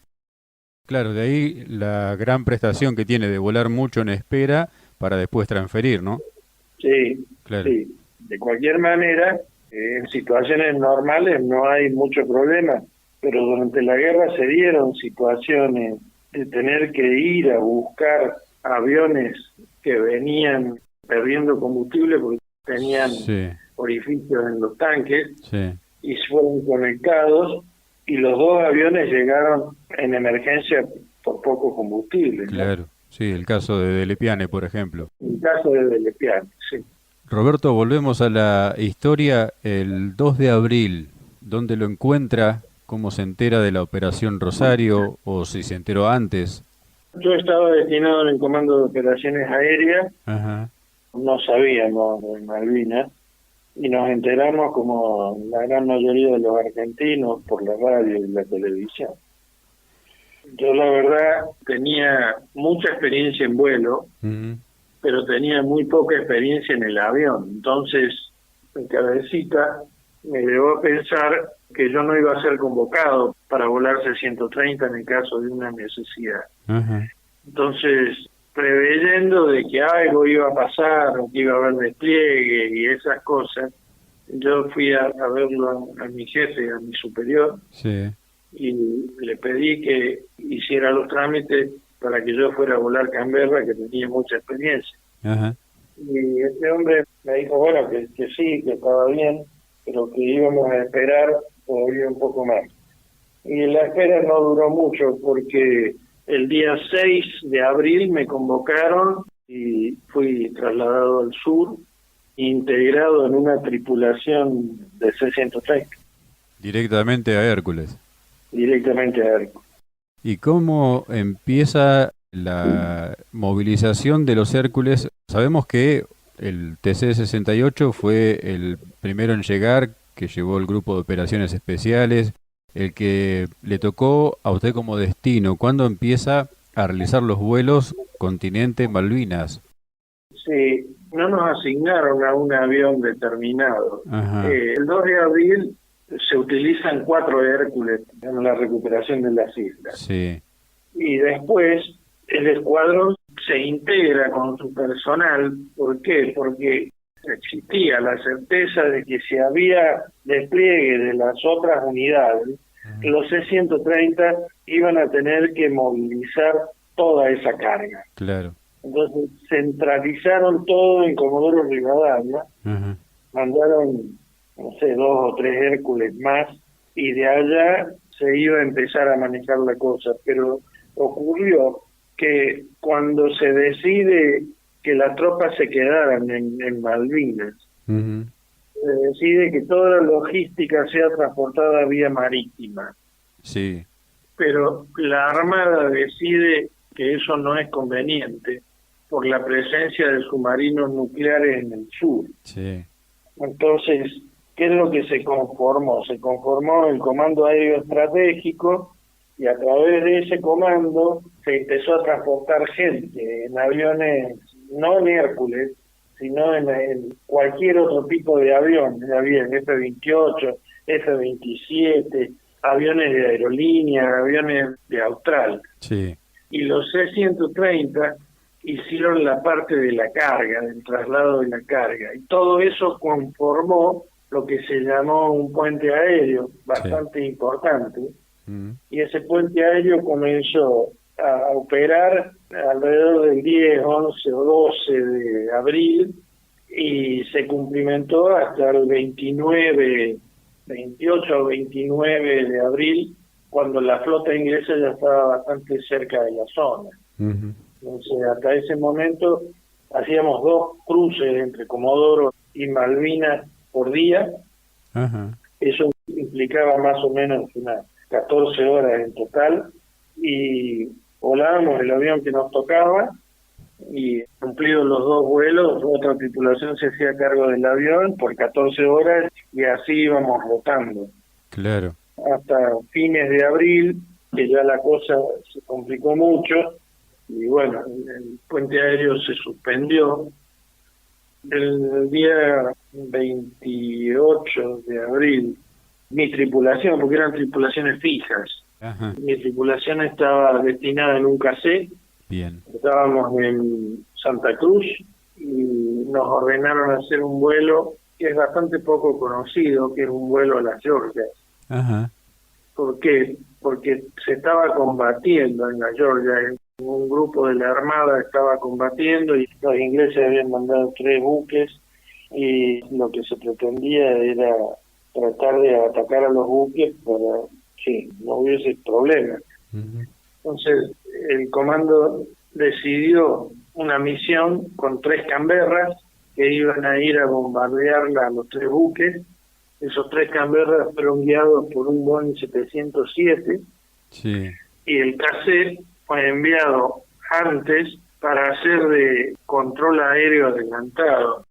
Claro, de ahí la gran prestación que tiene de volar mucho en espera para después transferir, ¿no? Sí, Claro. sí. De cualquier manera, en situaciones normales no hay mucho problema, pero durante la guerra se dieron situaciones de tener que ir a buscar aviones que venían perdiendo combustible porque tenían Sí. orificios en los tanques Sí. y fueron conectados, y los 2 aviones llegaron en emergencia por poco combustible, ¿no? Claro. Sí, el caso de Delepiane, por ejemplo. En caso de Delepiane, sí. Roberto, volvemos a la historia el 2 de abril. ¿Dónde lo encuentra? ¿Cómo se entera de la Operación Rosario? ¿O si se enteró antes? Yo estaba destinado en el Comando de Operaciones Aéreas, Ajá. no sabíamos de Malvinas, y nos enteramos como la gran mayoría de los argentinos por la radio y la televisión. Yo la verdad tenía mucha experiencia en vuelo, Ujú. pero tenía muy poca experiencia en el avión. Entonces, mi cabecita me llevó a pensar que yo no iba a ser convocado para volar C-130 en el caso de una necesidad. Ajá. Entonces, preveyendo de que algo iba a pasar, o que iba a haber despliegue y esas cosas, yo fui a verlo a mi jefe, a mi superior, Sí. y le pedí que hiciera los trámites para que yo fuera a volar Canberra, que tenía mucha experiencia. Ajá. Y este hombre me dijo, bueno, que sí, que estaba bien, pero que íbamos a esperar todavía un poco más. Y la espera no duró mucho porque el día 6 de abril me convocaron y fui trasladado al sur, integrado en una tripulación de C-130, Directamente a Hércules. directamente a Hércules. ¿Y cómo empieza la movilización de los Hércules? Sabemos que el TC-68 fue el primero en llegar, que llevó el grupo de operaciones especiales, el que le tocó a usted como destino. ¿Cuándo empieza a realizar los vuelos continente Malvinas? Sí, no nos asignaron a un avión determinado. Ajá, El 2 de abril se utilizan 4 Hércules en la recuperación de las islas. sí, Y después el escuadrón se integra con su personal. ¿Por qué? Porque existía la certeza de que si había despliegue de las otras unidades, los C-130 iban a tener que movilizar toda esa carga. claro. Entonces centralizaron todo en Comodoro Rivadavia, Ajá, mandaron, no sé, 2 o 3 Hércules más, y de allá se iba a empezar a manejar la cosa. Pero ocurrió que cuando se decide que las tropas se quedaran en Malvinas, ujú, se decide que toda la logística sea transportada vía marítima, sí, pero la Armada decide que eso no es conveniente por la presencia de submarinos nucleares en el sur. sí, Entonces, ¿qué es lo que se conformó? Se conformó el Comando Aéreo Estratégico, y a través de ese comando se empezó a transportar gente en aviones, no en Hércules, sino en cualquier otro tipo de avión. Había F-28, F-27, aviones de aerolínea, aviones de Austral. sí, Y los C-130 hicieron la parte de la carga, del traslado de la carga. Y todo eso conformó lo que se llamó un puente aéreo sí. bastante importante. Mm, Y ese puente aéreo comenzó a operar alrededor del 10, 11 o 12 de abril, y se cumplimentó hasta el 29, 28 o 29 de abril, cuando la flota inglesa ya estaba bastante cerca de la zona. ujú, Entonces, hasta ese momento hacíamos 2 cruces entre Comodoro y Malvinas por día. ajá, Eso implicaba más o menos unas 14 horas en total, y volábamos el avión que nos tocaba, y cumplidos los 2 vuelos, otra tripulación se hacía cargo del avión por 14 horas, y así íbamos rotando claro. hasta fines de abril, que ya la cosa se complicó mucho, y bueno, el puente aéreo se suspendió. El día 28 de abril, mi tripulación, porque eran tripulaciones fijas, Ajá, mi tripulación estaba destinada en un cassette. bien. Estábamos en Santa Cruz y nos ordenaron hacer un vuelo que es bastante poco conocido, que es un vuelo a las Georgias. Ajá, ¿Por qué? Porque se estaba combatiendo en la Georgia. Un grupo de la Armada estaba combatiendo y los ingleses habían mandado 3 buques, y lo que se pretendía era tratar de atacar a los buques para que no hubiese problemas. ujú, Entonces el comando decidió una misión con 3 Canberras que iban a ir a bombardear a los 3 buques. Esos 3 Canberras fueron guiados por un Boeing 707, sí, y el cassette fue enviado antes para hacer de control aéreo adelantado.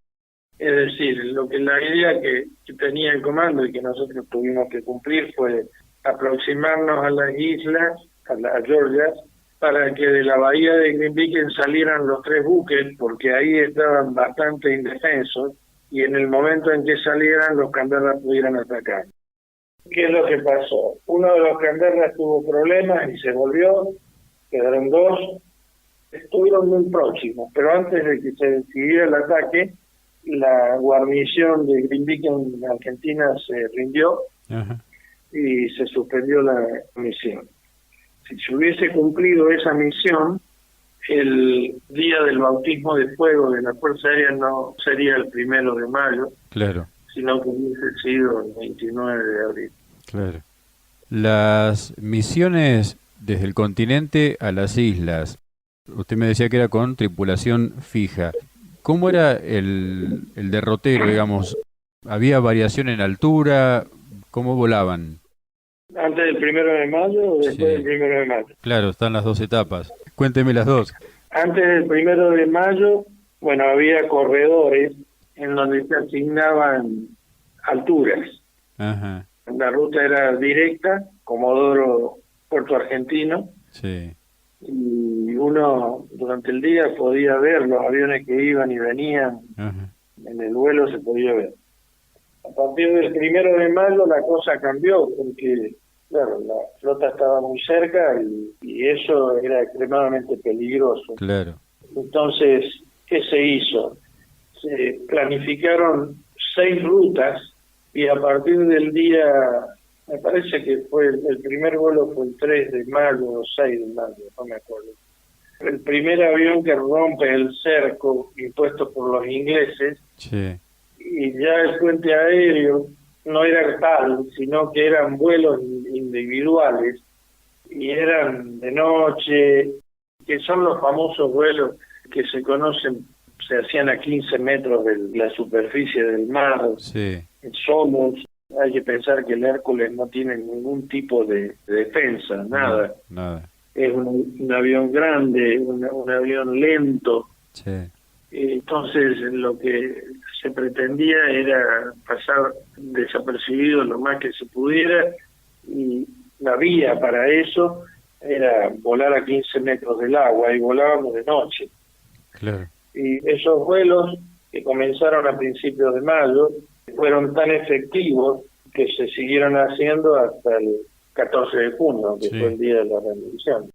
Es decir, lo que la idea que tenía el comando y que nosotros tuvimos que cumplir fue aproximarnos a las islas, a las Georgias, para que de la bahía de Grimbiken salieran los 3 buques, porque ahí estaban bastante indefensos, y en el momento en que salieran los Canberras pudieran atacar. ¿Qué es lo que pasó? Uno de los Canberras tuvo problemas y se volvió, quedaron 2, estuvieron muy próximos, pero antes de que se decidiera el ataque, la guarnición de Greenpeace en Argentina se rindió Ajá. y se suspendió la misión. Si se hubiese cumplido esa misión, el día del bautismo de fuego de la Fuerza Aérea no sería el 1 de mayo, Claro, sino que hubiese sido el 29 de abril. claro. Las misiones desde el continente a las islas, usted me decía que era con tripulación fija. ¿Cómo era el derrotero, digamos? ¿Había variación en altura? ¿Cómo volaban? ¿Antes del 1 de mayo o después del Sí, 1 de mayo? claro, están las dos etapas. Cuénteme las dos. Antes del 1 de mayo, bueno, había corredores en donde se asignaban alturas. Ajá, La ruta era directa, Comodoro, Puerto Argentino, sí, y uno durante el día podía ver los aviones que iban y venían, ajá, en el vuelo se podía ver. A partir del 1 de mayo la cosa cambió porque, claro, la flota estaba muy cerca y eso era extremadamente peligroso. claro, Entonces, ¿qué se hizo? Se planificaron 6 rutas y a partir del día, me parece que fue el primer vuelo fue el 3 de mayo o 6 de mayo, no me acuerdo. El primer avión que rompe el cerco impuesto por los ingleses, sí, y ya el puente aéreo no era tal, sino que eran vuelos individuales y eran de noche, que son los famosos vuelos que se conocen, se hacían a 15 metros de la superficie del mar, sí, solos. Hay que pensar que el Hércules no tiene ningún tipo de defensa, no, nada. nada, Es un avión grande, un avión lento. sí, Entonces lo que se pretendía era pasar desapercibido lo más que se pudiera, y la vía para eso era volar a 15 metros del agua, y volábamos de noche. claro. Y esos vuelos, que comenzaron a principios de mayo, fueron tan efectivos que se siguieron haciendo hasta el 14 de junio, que fue Sí. el día de la rendición.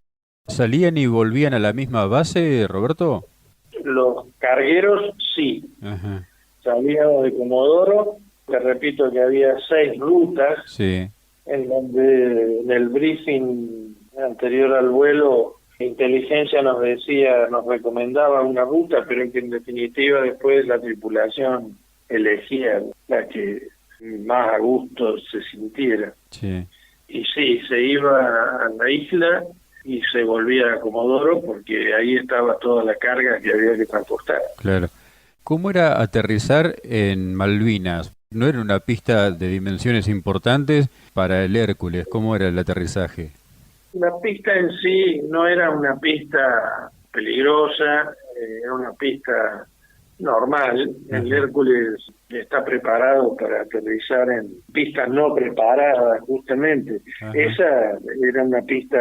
¿Salían y volvían a la misma base, Roberto? Los cargueros sí, Ajá, salíamos de Comodoro. Te repito que había 6 rutas, sí, en donde en el briefing anterior al vuelo, inteligencia nos decía, nos recomendaba una ruta, pero que en definitiva después la tripulación elegía la que más a gusto se sintiera. sí, Y sí, se iba a la isla y se volvía a Comodoro porque ahí estaba toda la carga que había que transportar. claro. ¿Cómo era aterrizar en Malvinas? ¿No era una pista de dimensiones importantes para el Hércules? ¿Cómo era el aterrizaje? La pista en sí no era una pista peligrosa, era una pista normal. El Ajá, Hércules está preparado para aterrizar en pistas no preparadas, justamente. ajá, Esa era una pista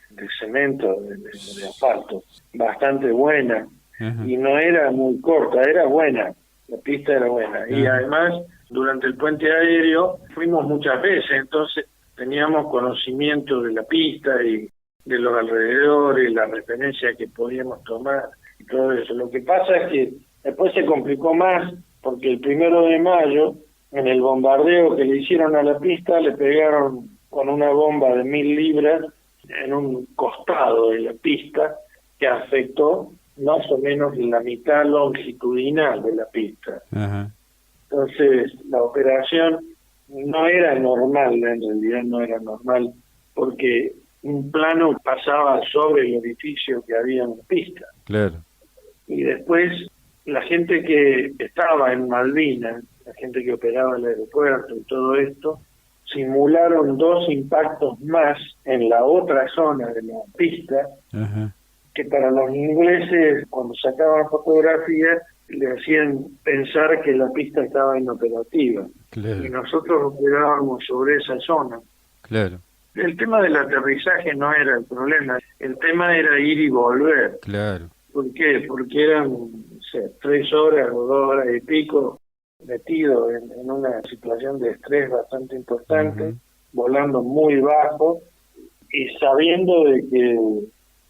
de cemento, de asfalto, bastante buena, ajá, y no era muy corta, era buena, la pista era buena. Y ajá, además, durante el puente aéreo fuimos muchas veces, entonces teníamos conocimiento de la pista y de los alrededores, la referencia que podíamos tomar y todo eso. Lo que pasa es que después se complicó más porque el 1 de mayo, en el bombardeo que le hicieron a la pista, le pegaron con una bomba de 1000 libras en un costado de la pista que afectó más o menos la mitad longitudinal de la pista. ajá, Entonces, la operación no era normal, en realidad no era normal, porque un plano pasaba sobre el edificio que había en la pista. claro, Y después, la gente que estaba en Malvinas, la gente que operaba el aeropuerto y todo esto, simularon 2 impactos más en la otra zona de la pista, ajá, que para los ingleses, cuando sacaban fotografías, le hacían pensar que la pista estaba inoperativa. Y claro, nosotros operábamos sobre esa zona. claro, El tema del aterrizaje no era el problema, el tema era ir y volver. claro, ¿Por qué? Porque eran, no sé, 3 horas o 2 horas y pico metidos en una situación de estrés bastante importante, ujú, volando muy bajo y sabiendo de que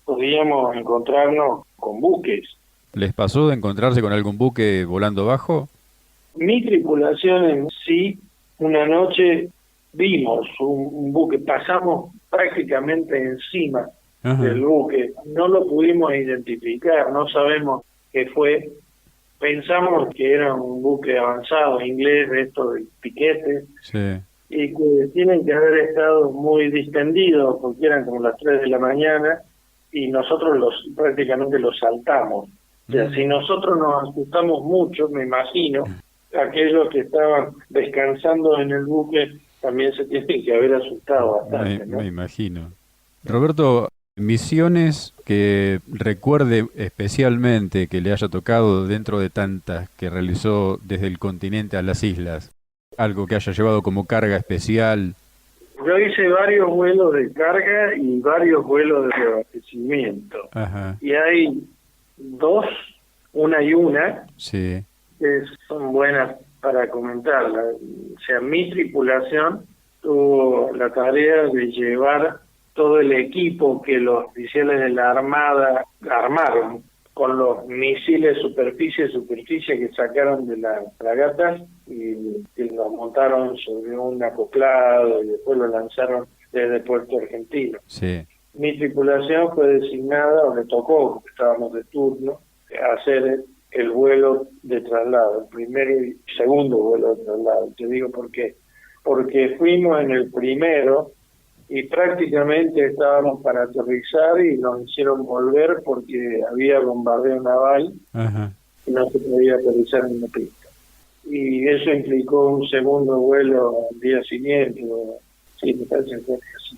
podíamos encontrarnos con buques. ¿Les pasó de encontrarse con algún buque volando bajo? Mi tripulación en sí, una noche vimos un buque, pasamos prácticamente encima Ajá. del buque, no lo pudimos identificar, no sabemos qué fue, pensamos que era un buque avanzado inglés de estos de piquete, Sí. y que tienen que haber estado muy distendidos porque eran como las 3 de la mañana y nosotros prácticamente los saltamos. O sea, si nosotros nos asustamos mucho, me imagino, aquellos que estaban descansando en el buque también se tienen que haber asustado bastante, ¿no? Me imagino. Roberto, misiones que recuerde especialmente que le haya tocado dentro de tantas que realizó desde el continente a las islas. Algo que haya llevado como carga especial. Yo hice varios vuelos de carga y varios vuelos de abastecimiento. Ajá. Y hay dos, una y una, Sí. que son buenas para comentarla. O sea, mi tripulación tuvo la tarea de llevar todo el equipo que los oficiales de la Armada armaron con los misiles superficie que sacaron de las fragatas y los montaron sobre un acoplado y después lo lanzaron desde Puerto Argentino. Sí. Mi tripulación fue designada, o le tocó, porque estábamos de turno, hacer el vuelo de traslado, el primer y segundo vuelo de traslado. Te digo por qué. Porque fuimos en el primero y prácticamente estábamos para aterrizar y nos hicieron volver porque había bombardeo naval Ajá. y no se podía aterrizar en la pista. Y eso implicó un segundo vuelo al día siguiente, sí, me parece que fue así.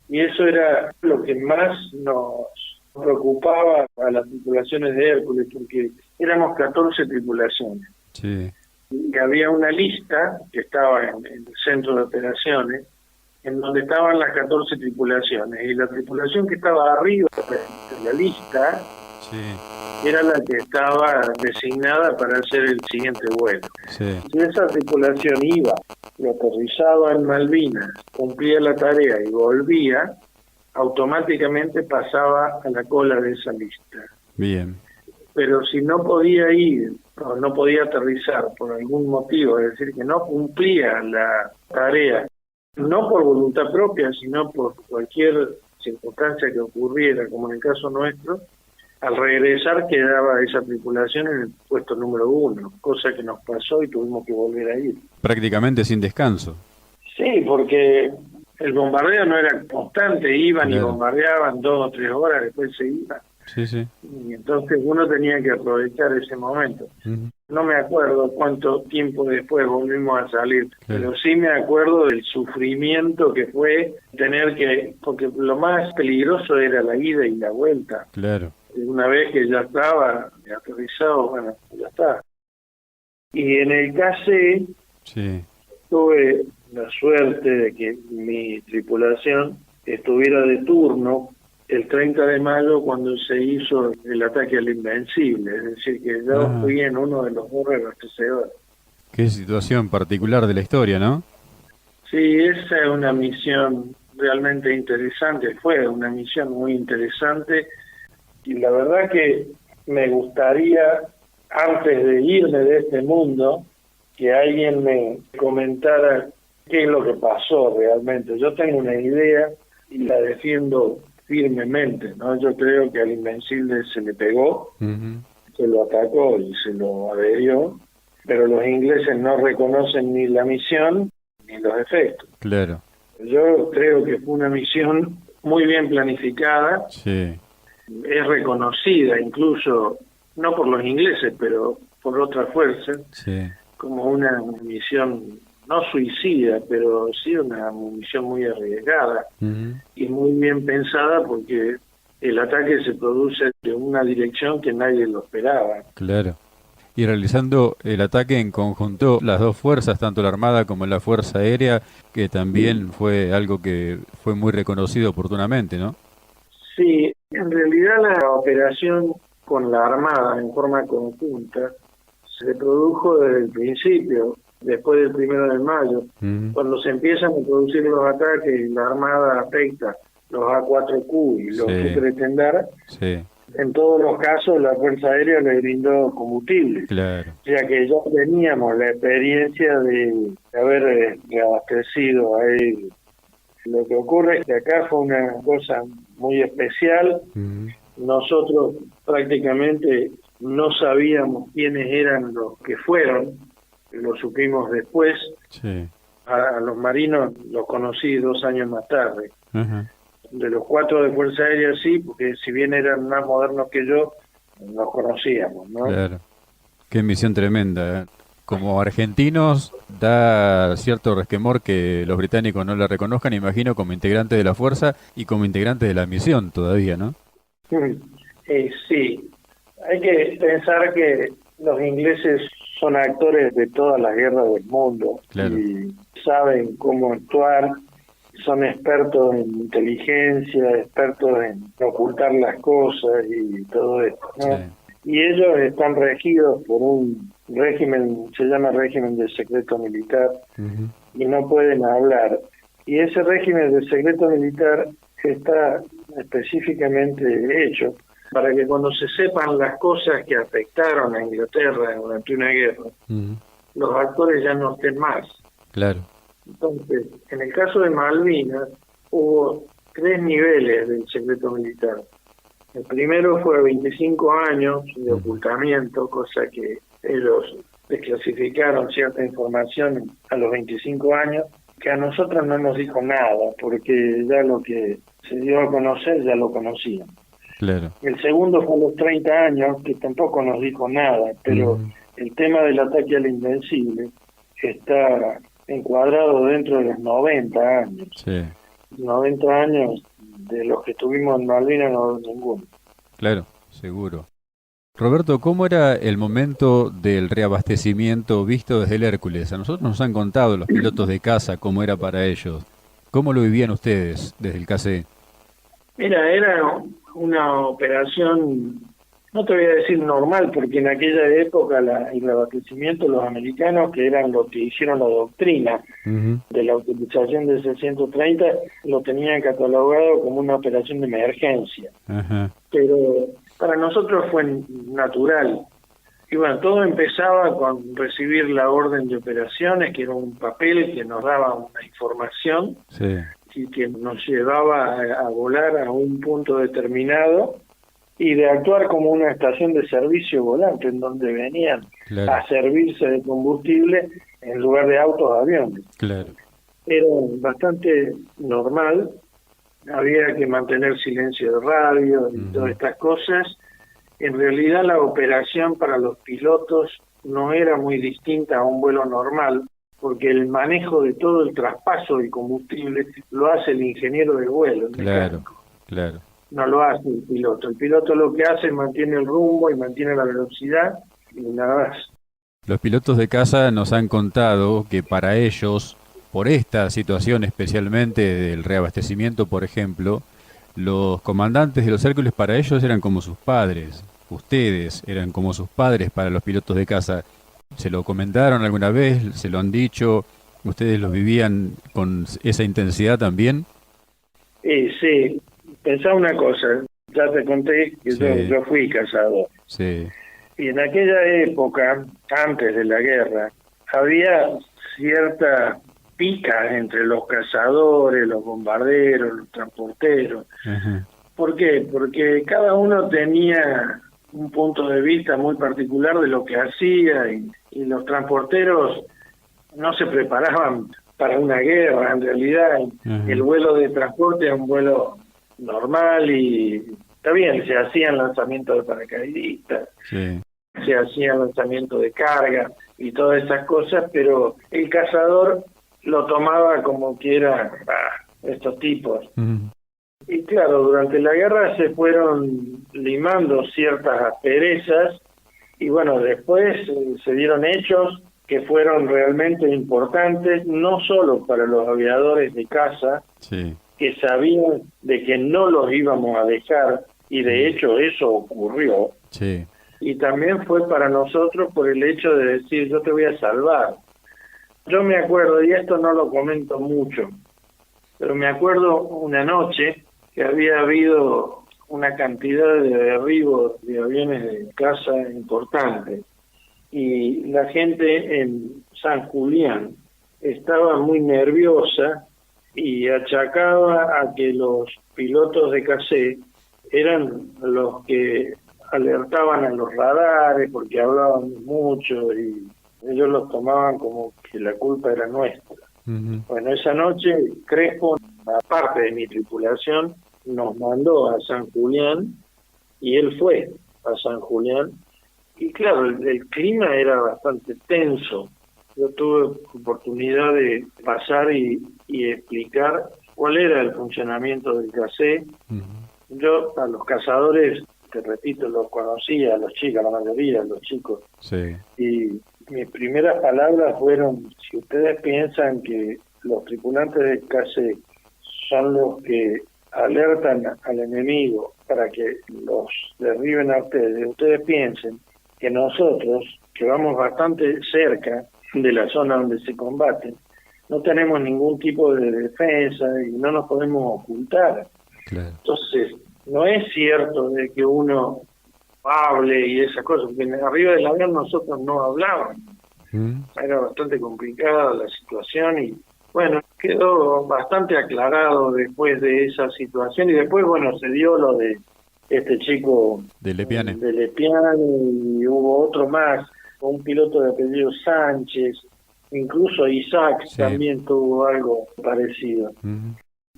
Y eso era lo que más nos preocupaba a las tripulaciones de Hércules, porque éramos 14 tripulaciones. Sí. Y había una lista que estaba en el centro de operaciones, en donde estaban las 14 tripulaciones. Y la tripulación que estaba arriba de la lista Sí. era la que estaba designada para hacer el siguiente vuelo. Sí. Si esa tripulación iba y aterrizaba en Malvinas, cumplía la tarea y volvía, automáticamente pasaba a la cola de esa lista. Bien. Pero si no podía ir o no podía aterrizar por algún motivo, es decir, que no cumplía la tarea, no por voluntad propia, sino por cualquier circunstancia que ocurriera, como en el caso nuestro, al regresar quedaba esa tripulación en el puesto número 1, cosa que nos pasó y tuvimos que volver a ir. Prácticamente sin descanso. Sí, porque el bombardeo no era constante, iban y Claro. bombardeaban 2 o 3 horas, después se iban. Sí, sí. Y entonces uno tenía que aprovechar ese momento. Ujú. No me acuerdo cuánto tiempo después volvimos a salir, Claro. pero sí me acuerdo del sufrimiento que fue tener que, porque lo más peligroso era la ida y la vuelta. Claro. Una vez que ya estaba aterrizado, bueno, ya está. Y en el KC Sí. tuve la suerte de que mi tripulación estuviera de turno el 30 de mayo cuando se hizo el ataque al Invencible, es decir, que yo Ah. fui en uno de los dos abastecedores. Qué situación particular de la historia, ¿no? Sí, esa es una misión realmente interesante, fue una misión muy interesante y la verdad que me gustaría, antes de irme de este mundo, que alguien me comentara qué es lo que pasó realmente. Yo tengo una idea y la defiendo firmemente, ¿no? Yo creo que al Invencible se le pegó, Ujú. se lo atacó y se lo adherió, pero los ingleses no reconocen ni la misión ni los efectos. Claro. Yo creo que fue una misión muy bien planificada, Sí. es reconocida incluso, no por los ingleses, pero por otras fuerzas, Sí. como una misión no suicida, pero sí una misión muy arriesgada Ujú. y muy bien pensada porque el ataque se produce de una dirección que nadie lo esperaba. Claro. Y realizando el ataque en conjunto, las dos fuerzas, tanto la Armada como la Fuerza Aérea, que también fue algo que fue muy reconocido oportunamente, ¿no? Sí, en realidad la operación con la Armada en forma conjunta se produjo desde el principio, después del 1 de mayo, Ujú. cuando se empiezan a producir los ataques y la Armada afecta los A4Q y los Sí, Superestendard, sí, en todos los casos la Fuerza Aérea le brindó combustible, claro. ya que ya teníamos la experiencia de haber reabastecido a él. Lo que ocurre es que acá fue una cosa muy especial. Ujú. Nosotros prácticamente no sabíamos quiénes eran los que fueron, lo supimos después. Sí, A los marinos los conocí 2 años más tarde. ajá, De los 4 de Fuerza Aérea sí, porque si bien eran más modernos que yo, nos conocíamos, ¿no? claro. Qué misión tremenda, ¿eh? Como argentinos da cierto resquemor que los británicos no la reconozcan, imagino, como integrante de la fuerza y como integrante de la misión todavía, ¿no? Sí, hay que pensar que los ingleses son actores de todas las guerras del mundo Claro, y saben cómo actuar, son expertos en inteligencia, expertos en ocultar las cosas y todo esto, sí. ¿no? Y ellos están regidos por un régimen, se llama régimen de secreto militar, Ujú. y no pueden hablar. Y ese régimen de secreto militar está específicamente hecho para que cuando se sepan las cosas que afectaron a Inglaterra durante una guerra, Ujú. los actores ya no estén más. Claro, Entonces, en el caso de Malvinas, hubo 3 niveles del secreto militar. El primero fue 25 años de ujú. ocultamiento, cosa que ellos desclasificaron cierta información a los 25 años, que a nosotros no nos dijo nada, porque ya lo que se dio a conocer ya lo conocían. Claro. El segundo fue a los 30 años, que tampoco nos dijo nada, pero Ujú. el tema del ataque al Invencible está encuadrado dentro de los 90 años. Sí, 90 años de los que tuvimos en Malvinas no hubo ninguno. claro, seguro. Roberto, ¿cómo era el momento del reabastecimiento visto desde el Hércules? A nosotros nos han contado los pilotos de caza cómo era para ellos. ¿Cómo lo vivían ustedes desde el KC? Mira, era una operación, no te voy a decir normal, porque en aquella época el abastecimiento, los americanos, que eran los que hicieron la doctrina Ujú. de la utilización del C-130, lo tenían catalogado como una operación de emergencia. Ajá, Pero para nosotros fue natural. Y bueno, todo empezaba con recibir la orden de operaciones, que era un papel que nos daba una información sí, y que nos llevaba a volar a un punto determinado y de actuar como una estación de servicio volante en donde venían claro, a servirse de combustible en lugar de autos o aviones. claro. Era bastante normal, había que mantener silencio de radio y todas Ujú. estas cosas. En realidad la operación para los pilotos no era muy distinta a un vuelo normal, porque el manejo de todo el traspaso del combustible lo hace el ingeniero del vuelo, el Claro, mecánico. claro. No lo hace el piloto. El piloto lo que hace es mantiene el rumbo y mantiene la velocidad y nada más. Los pilotos de caza nos han contado que para ellos, por esta situación especialmente del reabastecimiento, por ejemplo, los comandantes de los Hércules para ellos eran como sus padres. Ustedes eran como sus padres para los pilotos de caza. ¿Se lo comentaron alguna vez? ¿Se lo han dicho? ¿Ustedes lo vivían con esa intensidad también? Y sí, pensá una cosa, ya te conté que Sí, yo fui cazador. sí. Y en aquella época, antes de la guerra, había cierta pica entre los cazadores, los bombarderos, los transporteros. Ajá, ¿Por qué? Porque cada uno tenía un punto de vista muy particular de lo que hacía y los transporteros no se preparaban para una guerra. En realidad, el ajá, vuelo de transporte es un vuelo normal y está bien, se hacían lanzamientos de paracaidistas, sí, se hacían lanzamientos de carga y todas esas cosas, pero el cazador lo tomaba como que era estos tipos. ujú, Y claro, durante la guerra se fueron limando ciertas asperezas y bueno, después se dieron hechos que fueron realmente importantes, no solo para los aviadores de caza, sí, que sabían de que no los íbamos a dejar, y de mm, hecho eso ocurrió, sí, y también fue para nosotros por el hecho de decir, yo te voy a salvar. Yo me acuerdo, y esto no lo comento mucho, pero me acuerdo una noche que había habido una cantidad de derribos de aviones de caza importante y la gente en San Julián estaba muy nerviosa y achacaba a que los pilotos de casé eran los que alertaban a los radares porque hablaban mucho y ellos los tomaban como que la culpa era nuestra. Bueno, esa noche Crespo, aparte de mi tripulación, nos mandó a San Julián y él fue a San Julián y claro, el clima era bastante tenso. Yo tuve oportunidad de pasar y explicar cuál era el funcionamiento del casé. Yo a los cazadores, te repito, los conocía, a los chicos, a la mayoría, a los chicos. Sí. Y mis primeras palabras fueron, si ustedes piensan que los tripulantes del casé son los que alertan al enemigo para que los derriben a ustedes piensen que nosotros, que vamos bastante cerca de la zona donde se combaten, no tenemos ningún tipo de defensa y no nos podemos ocultar. Claro. Entonces, no es cierto de que uno hable y esas cosas, porque arriba del avión nosotros no hablábamos. Era bastante complicada la situación y bueno, quedó bastante aclarado después de esa situación y después, bueno, se dio lo de este chico de Lepiane. De Lepiane y hubo otro más, un piloto de apellido Sánchez, incluso Isaac también tuvo algo parecido.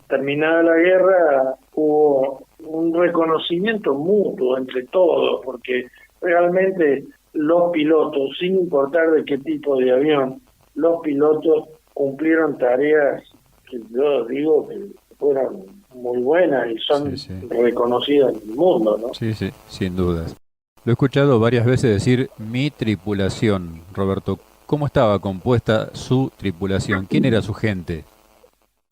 Terminada la guerra hubo un reconocimiento mutuo entre todos, porque realmente los pilotos, sin importar de qué tipo de avión, los pilotos cumplieron tareas que yo digo que fueron muy buenas y son reconocidas en el mundo, ¿no? Sí, sí, sin dudas. Lo he escuchado varias veces decir mi tripulación, Roberto. ¿Cómo estaba compuesta su tripulación? ¿Quién era su gente?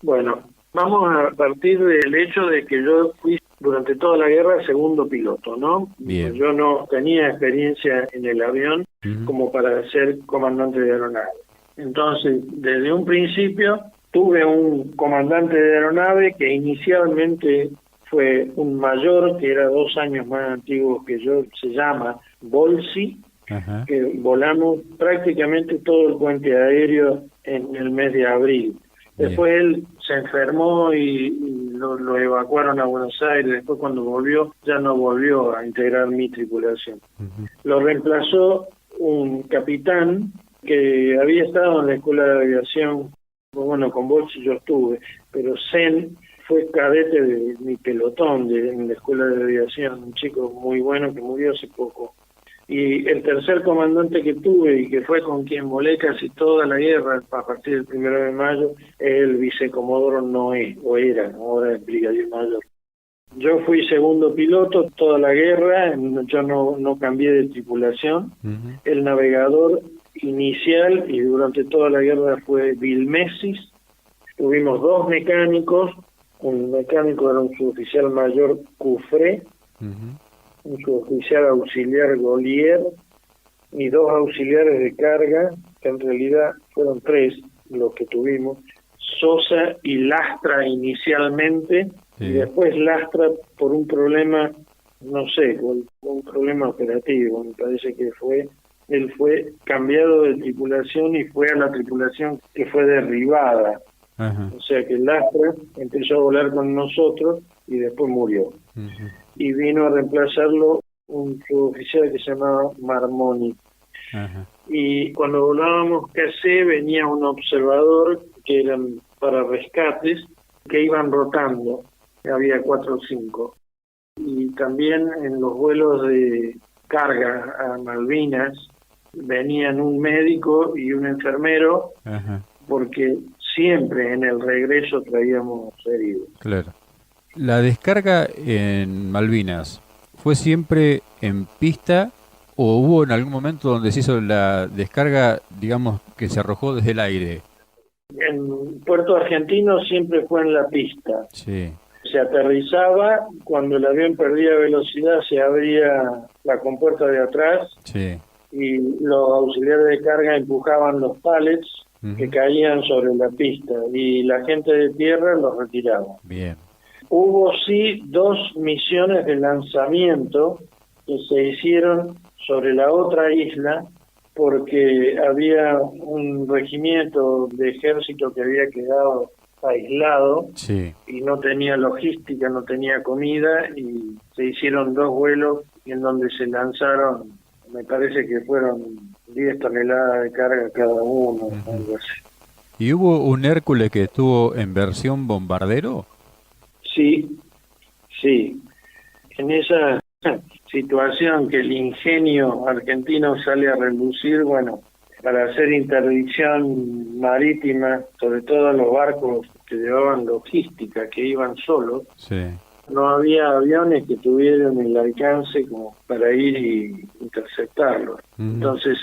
Bueno, vamos a partir del hecho de que yo fui durante toda la guerra segundo piloto, ¿no? Bien. Yo no tenía experiencia en el avión como para ser comandante de aeronave. Entonces, desde un principio tuve un comandante de aeronave que inicialmente fue un mayor que era 2 años más antiguo que yo, se llama Bolsi, que volamos prácticamente todo el puente aéreo en el mes de abril. Después él se enfermó y lo evacuaron a Buenos Aires. Después cuando volvió, ya no volvió a integrar mi tripulación. Lo reemplazó un capitán que había estado en la escuela de aviación. Bueno, con Bolsi yo estuve, pero Zen fue cadete de mi pelotón en la escuela de aviación, un chico muy bueno que murió hace poco. Y el tercer comandante que tuve y que fue con quien volé casi toda la guerra a partir del 1 de mayo es el vicecomodoro Noé, o era, ahora es brigadier mayor. Yo fui segundo piloto toda la guerra, yo no cambié de tripulación. El navegador inicial y durante toda la guerra fue Vilmesis. Tuvimos 2 mecánicos, un mecánico era un suboficial mayor Cufré, un suboficial auxiliar Golier y 2 auxiliares de carga, que en realidad fueron 3 los que tuvimos, Sosa y Lastra inicialmente, y después Lastra por un problema, no sé, por un problema operativo, me parece que él fue cambiado de tripulación y fue a la tripulación que fue derribada. O sea que Lastra empezó a volar con nosotros y después murió. Y vino a reemplazarlo un suboficial que se llamaba Marmoni. Y cuando volábamos KC venía un observador que eran para rescates que iban rotando, había 4 o 5. Y también en los vuelos de carga a Malvinas venían un médico y un enfermero, porque siempre en el regreso traíamos heridos. Claro. ¿La descarga en Malvinas fue siempre en pista o hubo en algún momento donde se hizo la descarga, digamos, que se arrojó desde el aire? En Puerto Argentino siempre fue en la pista. Sí. Se aterrizaba, cuando el avión perdía velocidad se abría la compuerta de atrás y los auxiliares de carga empujaban los pallets que caían sobre la pista y la gente de tierra los retiraba. Bien. Hubo sí 2 misiones de lanzamiento que se hicieron sobre la otra isla porque había un regimiento de ejército que había quedado aislado Sí. y no tenía logística, no tenía comida, y se hicieron 2 vuelos en donde se lanzaron, me parece que fueron 10 toneladas de carga cada uno, Ujú. algo así. ¿Y hubo un Hércules que estuvo en versión bombardero? Sí, sí, en esa situación que el ingenio argentino sale a relucir, bueno, para hacer interdicción marítima, sobre todo a los barcos que llevaban logística, que iban solos, Sí. no había aviones que tuvieran el alcance como para ir y interceptarlos. Ujú. Entonces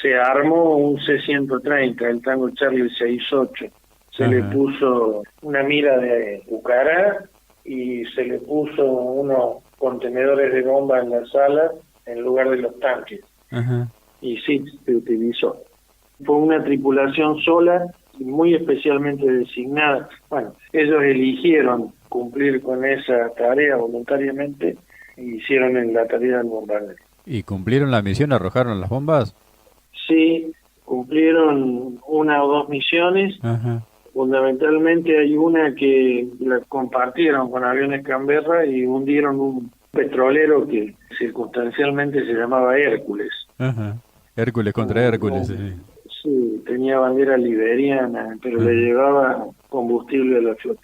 se armó un C-130, el Tango Charlie 68. Se le Ajá. puso una mira de Pucará y se le puso unos contenedores de bomba en las alas en lugar de los tanques. Ajá. Y sí, se utilizó. Fue una tripulación sola y muy especialmente designada. Bueno, ellos eligieron cumplir con esa tarea voluntariamente y hicieron la tarea del bombardeo. ¿Y cumplieron la misión? ¿Arrojaron las bombas? Sí, cumplieron 1 o 2 misiones. Ajá. Fundamentalmente hay una que la compartieron con aviones Canberra y hundieron un petrolero que circunstancialmente se llamaba Hércules. Ajá. Hércules contra Hércules, sí. Sí, tenía bandera liberiana, pero le Ajá. llevaba combustible a la flota.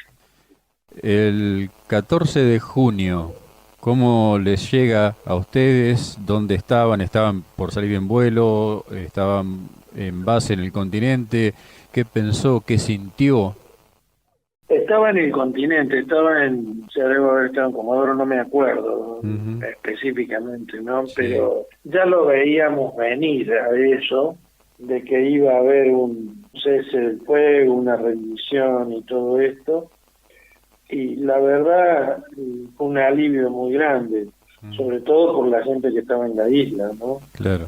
El 14 de junio, ¿cómo les llega a ustedes? ¿Dónde estaban? ¿Estaban por salir en vuelo? ¿Estaban en base en el continente? ¿Qué pensó? ¿Qué sintió? Estaba en el continente, se debo haber estado en Comodoro, no me acuerdo Ujú. específicamente, ¿no? Sí. Pero ya lo veíamos venir a eso, de que iba a haber un cese del fuego, una rendición y todo esto. Y la verdad, fue un alivio muy grande, Ujú. sobre todo por la gente que estaba en la isla, ¿no? Claro.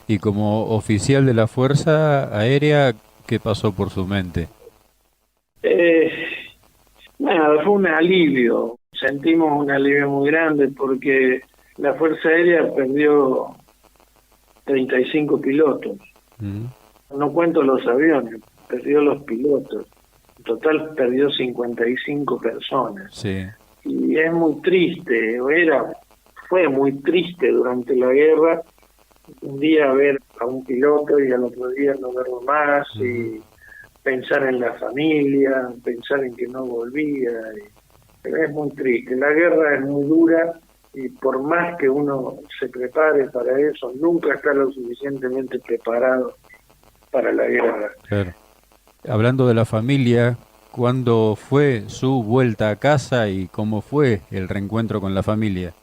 Y como oficial de la Fuerza Aérea, ¿qué pasó por su mente? Eh, Nada, fue un alivio, sentimos un alivio muy grande porque la Fuerza Aérea perdió 35 pilotos, Ujú. no cuento los aviones, perdió los pilotos, en total perdió 55 personas. Sí. Y es muy triste, fue muy triste durante la guerra, un día ver a un piloto y al otro día no verlo más, Ujú. y pensar en la familia, pensar en que no volvía. Pero es muy triste, la guerra es muy dura y por más que uno se prepare para eso, nunca está lo suficientemente preparado para la guerra. Claro. Hablando de la familia, ¿cuándo fue su vuelta a casa y cómo fue el reencuentro con la familia?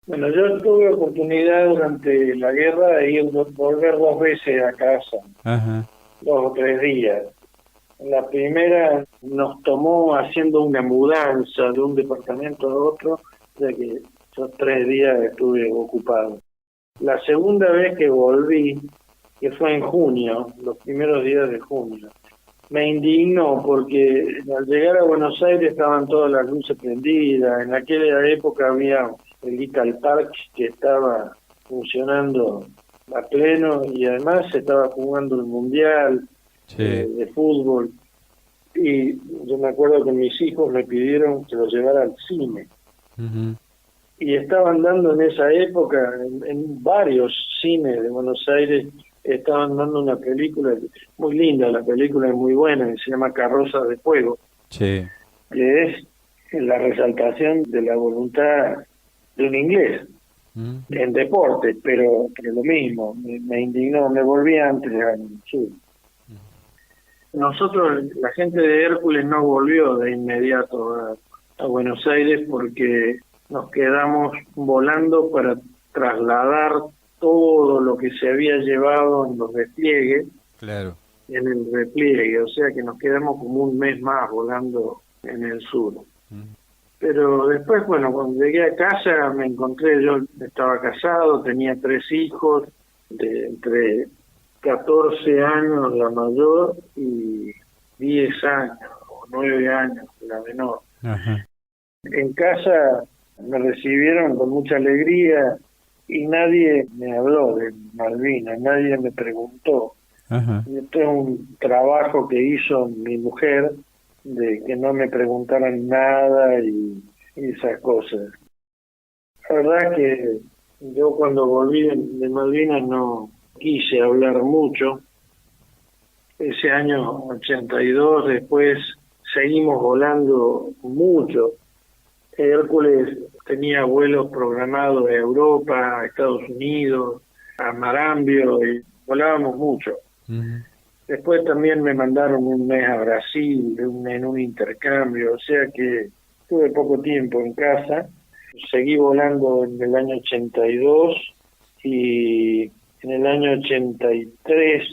Bueno, yo tuve oportunidad durante la guerra de volver 2 veces a casa, Ajá. 2 o 3 días. La primera nos tomó haciendo una mudanza de un departamento a otro, ya que esos 3 días estuve ocupado. La segunda vez que volví, que fue en junio, los primeros días de junio, me indignó porque al llegar a Buenos Aires estaban todas las luces prendidas. En aquella época había el Ital Park que estaba funcionando a pleno y además se estaba jugando el Mundial Sí. de fútbol. Y yo me acuerdo que mis hijos me pidieron que los llevara al cine. Ujú. Y estaban dando en esa época, en varios cines de Buenos Aires, estaban dando una película muy linda, la película es muy buena, que se llama Carroza de Fuego, Sí. que es la resaltación de la voluntad de un inglés Ujú. en deporte, pero lo mismo, me indignó, me volví antes al sur. Nosotros, la gente de Hércules no volvió de inmediato a Buenos Aires porque nos quedamos volando para trasladar todo lo que se había llevado en los despliegues, Claro. en el repliegue, o sea que nos quedamos como un mes más volando en el sur. Ujú. Pero después, bueno, cuando llegué a casa me encontré, yo estaba casado, tenía 3 hijos, de entre 14 años la mayor y 10 años o 9 años la menor. Ajá. En casa me recibieron con mucha alegría y nadie me habló de Malvinas, nadie me preguntó. Ajá. Y esto es un trabajo que hizo mi mujer, de que no me preguntaran nada y esas cosas. La verdad que yo cuando volví de Malvinas no quise hablar mucho. Ese año 82 después seguimos volando mucho. Hércules tenía vuelos programados a Europa, a Estados Unidos, a Marambio, y volábamos mucho. Ujú. Después también me mandaron un mes a Brasil en un intercambio, o sea que tuve poco tiempo en casa. Seguí volando en el año 82 y en el año 83,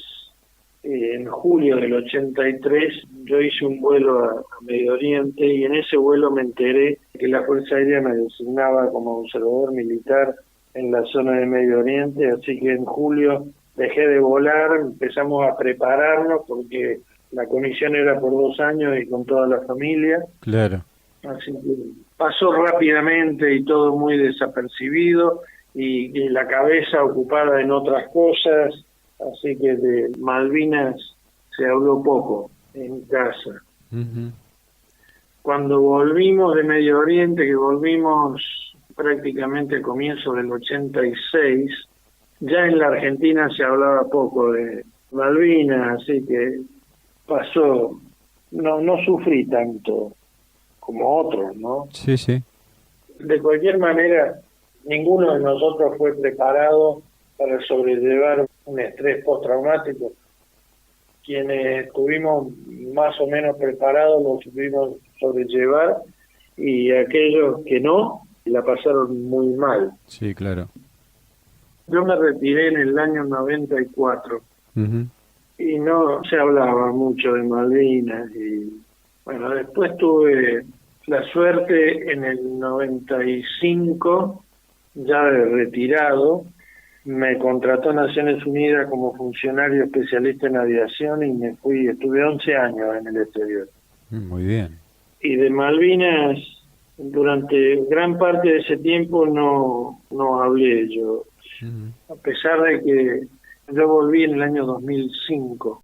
en julio del 83, yo hice un vuelo a Medio Oriente y en ese vuelo me enteré que la Fuerza Aérea me designaba como observador militar en la zona de Medio Oriente, así que en julio dejé de volar, empezamos a prepararnos porque la comisión era por 2 años y con toda la familia. Claro. Así que pasó rápidamente y todo muy desapercibido y la cabeza ocupada en otras cosas, así que de Malvinas se habló poco en casa. Ujú. Cuando volvimos de Medio Oriente, que volvimos prácticamente a comienzo del 86, ya en la Argentina se hablaba poco de Malvinas, así que pasó, no sufrí tanto como otros, ¿no? Sí, sí. De cualquier manera, ninguno de nosotros fue preparado para sobrellevar un estrés postraumático. Quienes estuvimos más o menos preparados lo supimos sobrellevar y aquellos que no, la pasaron muy mal. Sí, claro. Yo me retiré en el año 94 Ujú. y no se hablaba mucho de Malvinas y bueno, después tuve la suerte en el 95, ya de retirado, me contrató Naciones Unidas como funcionario especialista en aviación y me fui, estuve 11 años en el exterior. Muy bien. Y de Malvinas, durante gran parte de ese tiempo no hablé yo, Ujú. a pesar de que yo volví en el año 2005.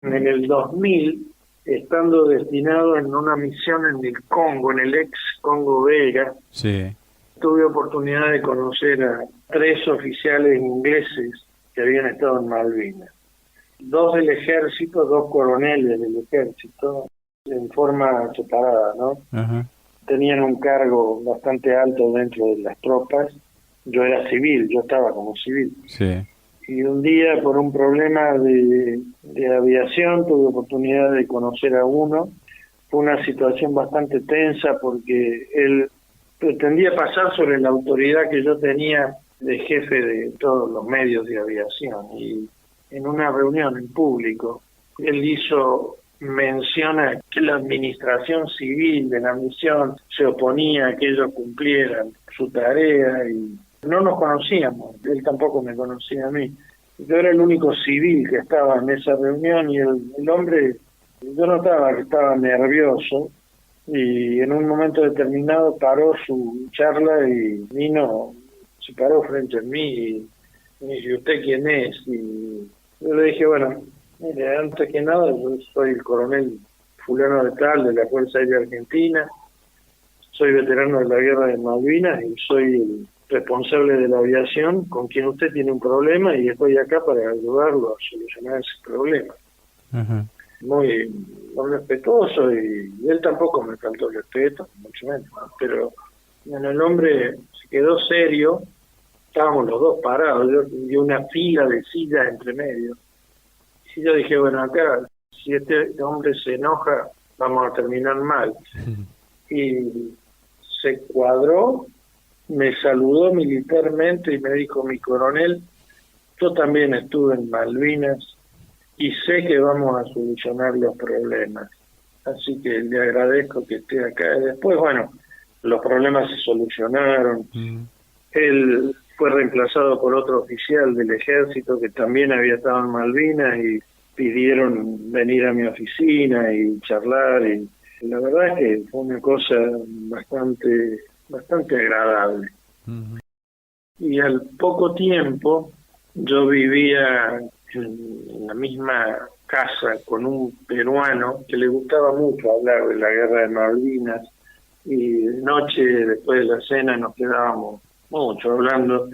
En el 2000, estando destinado en una misión en el Congo, en el ex Congo Belga, Sí. tuve oportunidad de conocer a 3 oficiales ingleses que habían estado en Malvinas. 2 del ejército, 2 coroneles del ejército, en forma separada, ¿no? Ajá. Tenían un cargo bastante alto dentro de las tropas. Yo era civil, yo estaba como civil. Sí. Y un día, por un problema de aviación, tuve oportunidad de conocer a uno. Fue una situación bastante tensa porque él pretendía pasar sobre la autoridad que yo tenía de jefe de todos los medios de aviación. Y en una reunión en público, él hizo mención a que la administración civil de la misión se oponía a que ellos cumplieran su tarea y no nos conocíamos, él tampoco me conocía a mí. Yo era el único civil que estaba en esa reunión y el hombre, yo notaba que estaba nervioso y en un momento determinado paró su charla y vino, se paró frente a mí y me dice, ¿usted quién es? Y yo le dije, bueno, mire, antes que nada yo soy el coronel fulano de tal de la Fuerza Aérea Argentina, soy veterano de la Guerra de Malvinas y soy el responsable de la aviación con quien usted tiene un problema y estoy acá para ayudarlo a solucionar ese problema. Ajá. Muy respetuoso y él tampoco me faltó el respeto, mucho menos, ¿no? Pero bueno, el hombre se quedó serio, estábamos los dos parados, yo y una fila de sillas entre medio. Y yo dije, bueno, acá, si este hombre se enoja, vamos a terminar mal. Y se cuadró, me saludó militarmente y me dijo, mi coronel, yo también estuve en Malvinas y sé que vamos a solucionar los problemas. Así que le agradezco que esté acá. Y después, bueno, los problemas se solucionaron. Ujú. Él fue reemplazado por otro oficial del ejército que también había estado en Malvinas y pidieron venir a mi oficina y charlar y La verdad es que fue una cosa bastante agradable. Ujú. Y al poco tiempo yo vivía en la misma casa con un peruano que le gustaba mucho hablar de la guerra de Malvinas, y de noche, después de la cena, nos quedábamos mucho hablando,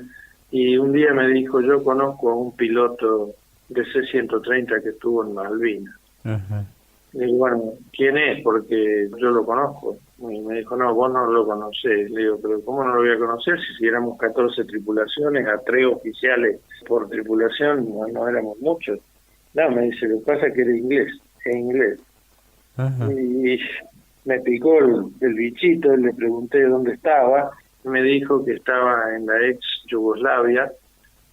y un día me dijo: yo conozco a un piloto de C-130 que estuvo en Malvinas. Ajá. Le digo: bueno, ¿quién es? Porque yo lo conozco. Y me dijo: no, vos no lo conocés. Le digo: pero ¿cómo no lo voy a conocer si éramos 14 tripulaciones, a 3 oficiales por tripulación? No éramos muchos. No, me dice: lo que pasa es que era inglés, es inglés. Ajá. Y me picó el bichito, le pregunté dónde estaba, me dijo que estaba en la ex Yugoslavia,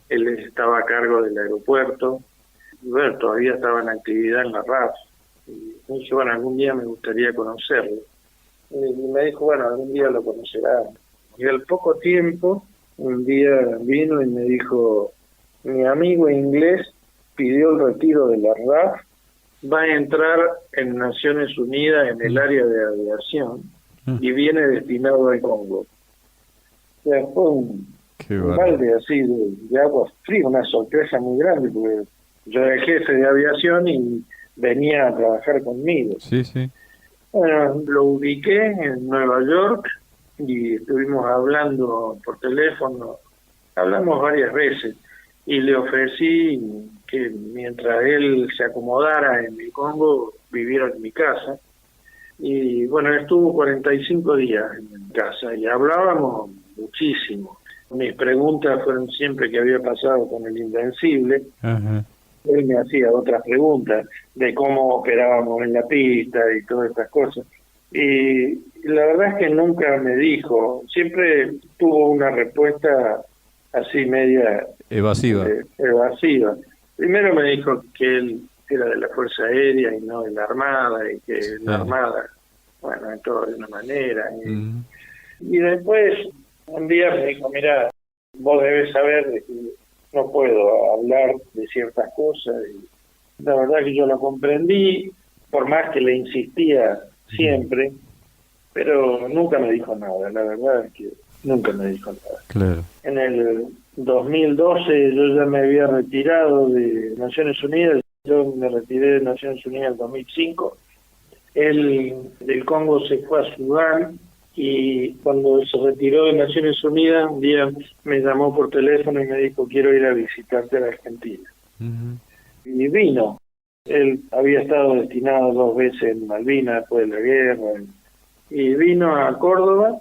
él estaba a cargo del aeropuerto, y bueno, todavía estaba en actividad en la RAF. Y me dije: bueno, algún día me gustaría conocerlo. Y me dijo: bueno, algún día lo conocerá. Y al poco tiempo, un día vino y me dijo: mi amigo inglés pidió el retiro de la RAF, va a entrar en Naciones Unidas en el Mm. área de aviación Mm. y viene destinado al Congo. O sea, fue Qué un bárbaro. balde así de agua fría, una sorpresa muy grande, porque yo era jefe de aviación y venía a trabajar conmigo. Sí, sí. Bueno, lo ubiqué en Nueva York y estuvimos hablando por teléfono, hablamos varias veces, y le ofrecí que mientras él se acomodara en el Congo, viviera en mi casa. Y bueno, estuvo 45 días en mi casa y hablábamos muchísimo. Mis preguntas fueron siempre qué había pasado con el Invencible. Ajá. Él me hacía otras preguntas de cómo operábamos en la pista y todas estas cosas. Y la verdad es que nunca me dijo, siempre tuvo una respuesta así media Evasiva. evasiva. Primero me dijo que él era de la Fuerza Aérea y no de la Armada, y que Sí. la Armada, bueno, en todo de una manera. Mm. Y después, un día me dijo: mira, vos debes saber de que no puedo hablar de ciertas cosas. Y la verdad que yo lo comprendí, por más que le insistía Mm. siempre, pero nunca me dijo nada. La verdad es que nunca me dijo nada. Claro. En el 2012 yo ya me había retirado de Naciones Unidas. Yo me retiré de Naciones Unidas en 2005. Él del Congo se fue a Sudán, y cuando se retiró de Naciones Unidas, un día me llamó por teléfono y me dijo: quiero ir a visitarte a la Argentina. Ujú. Y vino. Él había estado destinado 2 veces en Malvinas después de la guerra, y vino a Córdoba,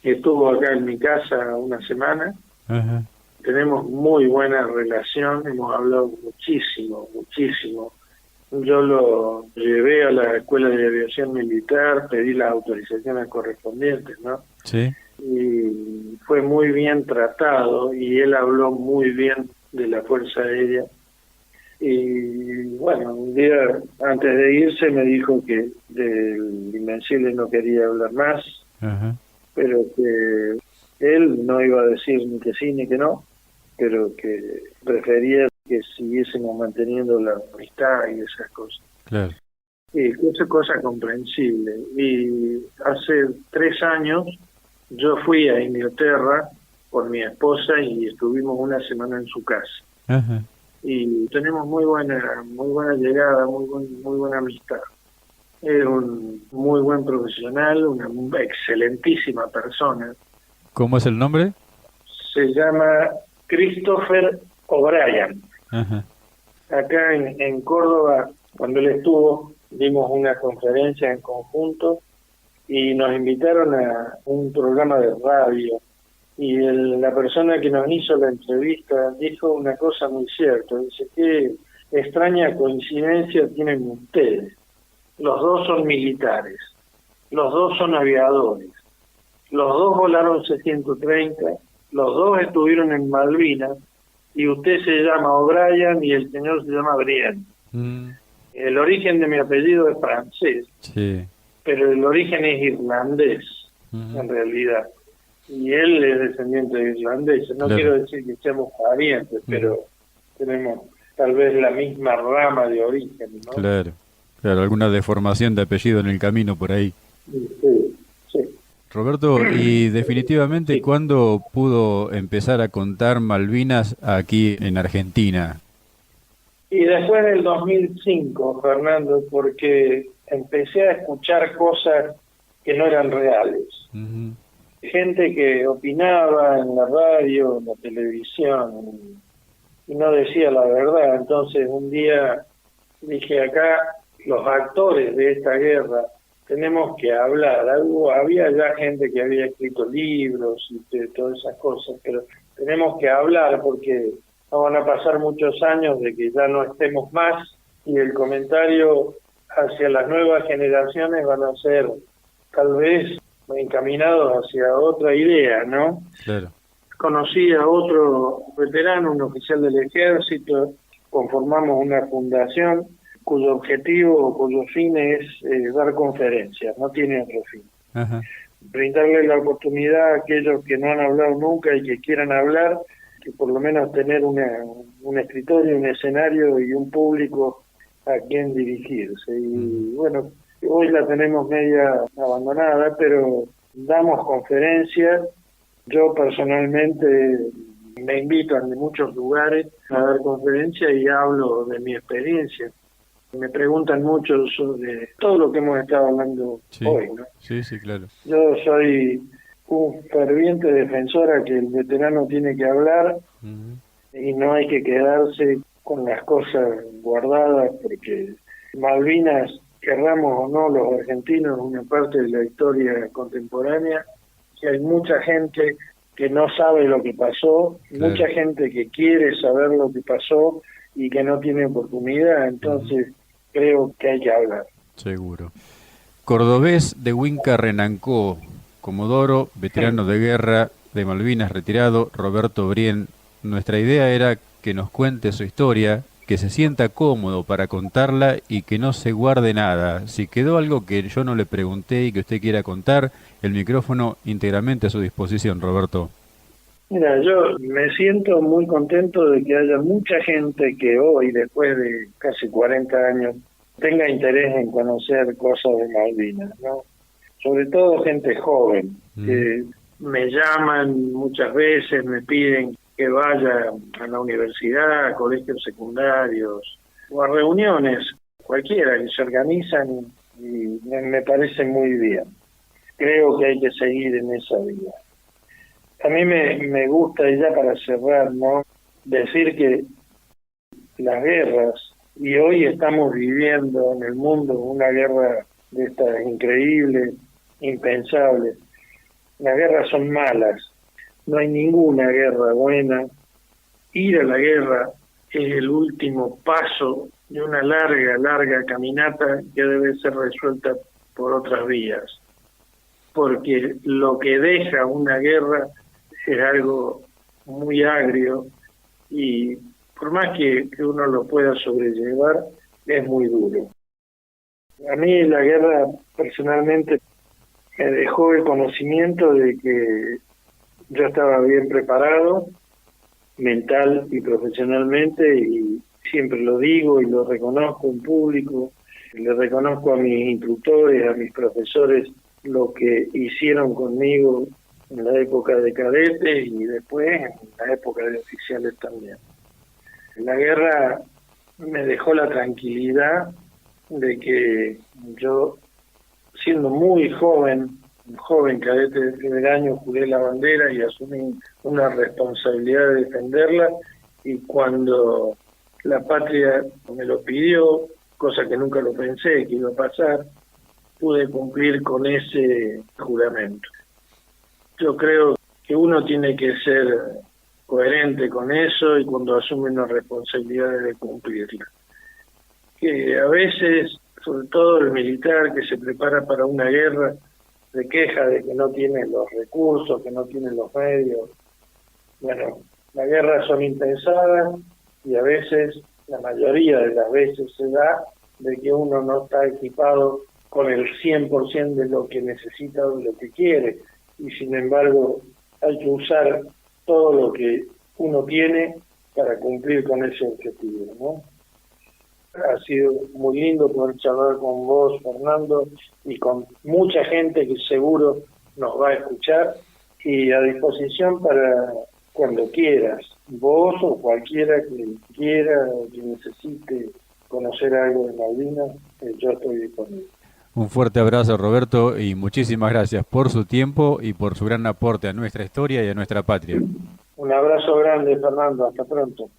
estuvo acá en mi casa una semana. Ajá. Tenemos muy buena relación, hemos hablado muchísimo. Yo lo llevé a la Escuela de Aviación Militar, pedí las autorizaciones correspondientes, ¿no? Sí. Y fue muy bien tratado, y él habló muy bien de la Fuerza Aérea. Y bueno, un día antes de irse me dijo que del Invencible no quería hablar más, Ajá. pero que él no iba a decir ni que sí ni que no, pero que prefería que siguiésemos manteniendo la amistad y esas cosas. Claro. Y esa cosa comprensible. Y hace 3 años yo fui a Inglaterra con mi esposa y estuvimos una semana en su casa. Ajá. Y tenemos muy buena llegada, muy buena amistad. Es un muy buen profesional, una excelentísima persona. ¿Cómo es el nombre? Se llama Christopher O'Brien. Ajá. Acá en Córdoba, cuando él estuvo, dimos una conferencia en conjunto y nos invitaron a un programa de radio. Y la persona que nos hizo la entrevista dijo una cosa muy cierta. Dice: qué extraña coincidencia tienen ustedes. Los dos son militares, los dos son aviadores, los dos volaron C-130, los dos estuvieron en Malvinas, y usted se llama O'Brien y el señor se llama Brienne. Mm. El origen de mi apellido es francés, Sí. pero el origen es irlandés, Ujú. en realidad. Y él es descendiente de irlandeses. No Claro. quiero decir que seamos parientes, Ujú. pero tenemos tal vez la misma rama de origen, ¿no? Claro. Claro, alguna deformación de apellido en el camino por ahí. Sí, sí, Roberto, y definitivamente, sí. ¿cuándo pudo empezar a contar Malvinas aquí en Argentina? Y después del 2005, Fernando, porque empecé a escuchar cosas que no eran reales. Ujú. Gente que opinaba en la radio, en la televisión, y no decía la verdad. Entonces un día dije, acá los actores de esta guerra tenemos que hablar. Había ya gente que había escrito libros y todas esas cosas, pero tenemos que hablar porque no van a pasar muchos años de que ya no estemos más y el comentario hacia las nuevas generaciones van a ser tal vez encaminados hacia otra idea, ¿no? Claro. Conocí a otro veterano, un oficial del ejército, conformamos una fundación cuyo objetivo o cuyo fin es dar conferencias, no tiene otro fin. Ajá. Brindarle la oportunidad a aquellos que no han hablado nunca y que quieran hablar, que por lo menos tener un escritorio, un escenario y un público a quien dirigirse. Ujú. Y bueno, hoy la tenemos media abandonada, pero damos conferencias. Yo personalmente me invitan de muchos lugares a dar conferencias y hablo de mi experiencia. Me preguntan mucho sobre todo lo que hemos estado hablando Sí, hoy, ¿no? sí, sí, claro. Yo soy un ferviente defensor a que el veterano tiene que hablar Ujú. y no hay que quedarse con las cosas guardadas porque Malvinas, querramos o no los argentinos, una parte de la historia contemporánea, que hay mucha gente que no sabe lo que pasó, Claro. mucha gente que quiere saber lo que pasó y que no tiene oportunidad, Ujú. entonces creo que hay que hablar. Seguro. Cordobés de Huinca Renancó, Comodoro, veterano de guerra de Malvinas retirado, Roberto Brien. Nuestra idea era que nos cuente su historia, que se sienta cómodo para contarla y que no se guarde nada. Si quedó algo que yo no le pregunté y que usted quiera contar, el micrófono íntegramente a su disposición, Roberto. Mira, yo me siento muy contento de que haya mucha gente que hoy, después de casi 40 años, tenga interés en conocer cosas de Malvinas, ¿no? Sobre todo gente joven, Mm. que me llaman muchas veces, me piden que vaya a la universidad, a colegios secundarios o a reuniones, cualquiera, que se organizan y me parece muy bien. Creo que hay que seguir en esa vía. A mí me gusta, y ya para cerrar, ¿no? Decir que las guerras, y hoy estamos viviendo en el mundo una guerra de estas increíbles, impensables. Las guerras son malas, no hay ninguna guerra buena. Ir a la guerra es el último paso de una larga, larga caminata que debe ser resuelta por otras vías, porque lo que deja una guerra es algo muy agrio y por más que uno lo pueda sobrellevar, es muy duro. A mí la guerra personalmente me dejó el conocimiento de que yo estaba bien preparado, mental y profesionalmente, y siempre lo digo y lo reconozco en público, le reconozco a mis instructores, a mis profesores, lo que hicieron conmigo en la época de cadetes y después en la época de oficiales también. La guerra me dejó la tranquilidad de que yo, siendo muy joven, un joven cadete de primer año, juré la bandera y asumí una responsabilidad de defenderla, y cuando la patria me lo pidió, cosa que nunca lo pensé que iba a pasar, pude cumplir con ese juramento. Yo creo que uno tiene que ser coherente con eso y cuando asume una responsabilidad debe cumplirla. Que a veces, sobre todo el militar que se prepara para una guerra, se queja de que no tiene los recursos, que no tiene los medios. Bueno, las guerras son impensadas y a veces, la mayoría de las veces se da de que uno no está equipado con el 100% de lo que necesita o de lo que quiere, y sin embargo hay que usar todo lo que uno tiene para cumplir con ese objetivo, ¿no? Ha sido muy lindo poder charlar con vos, Fernando, y con mucha gente que seguro nos va a escuchar, y a disposición para cuando quieras, vos o cualquiera que quiera o que necesite conocer algo de Malvinas, yo estoy disponible. Un fuerte abrazo, Roberto, y muchísimas gracias por su tiempo y por su gran aporte a nuestra historia y a nuestra patria. Un abrazo grande, Fernando, hasta pronto.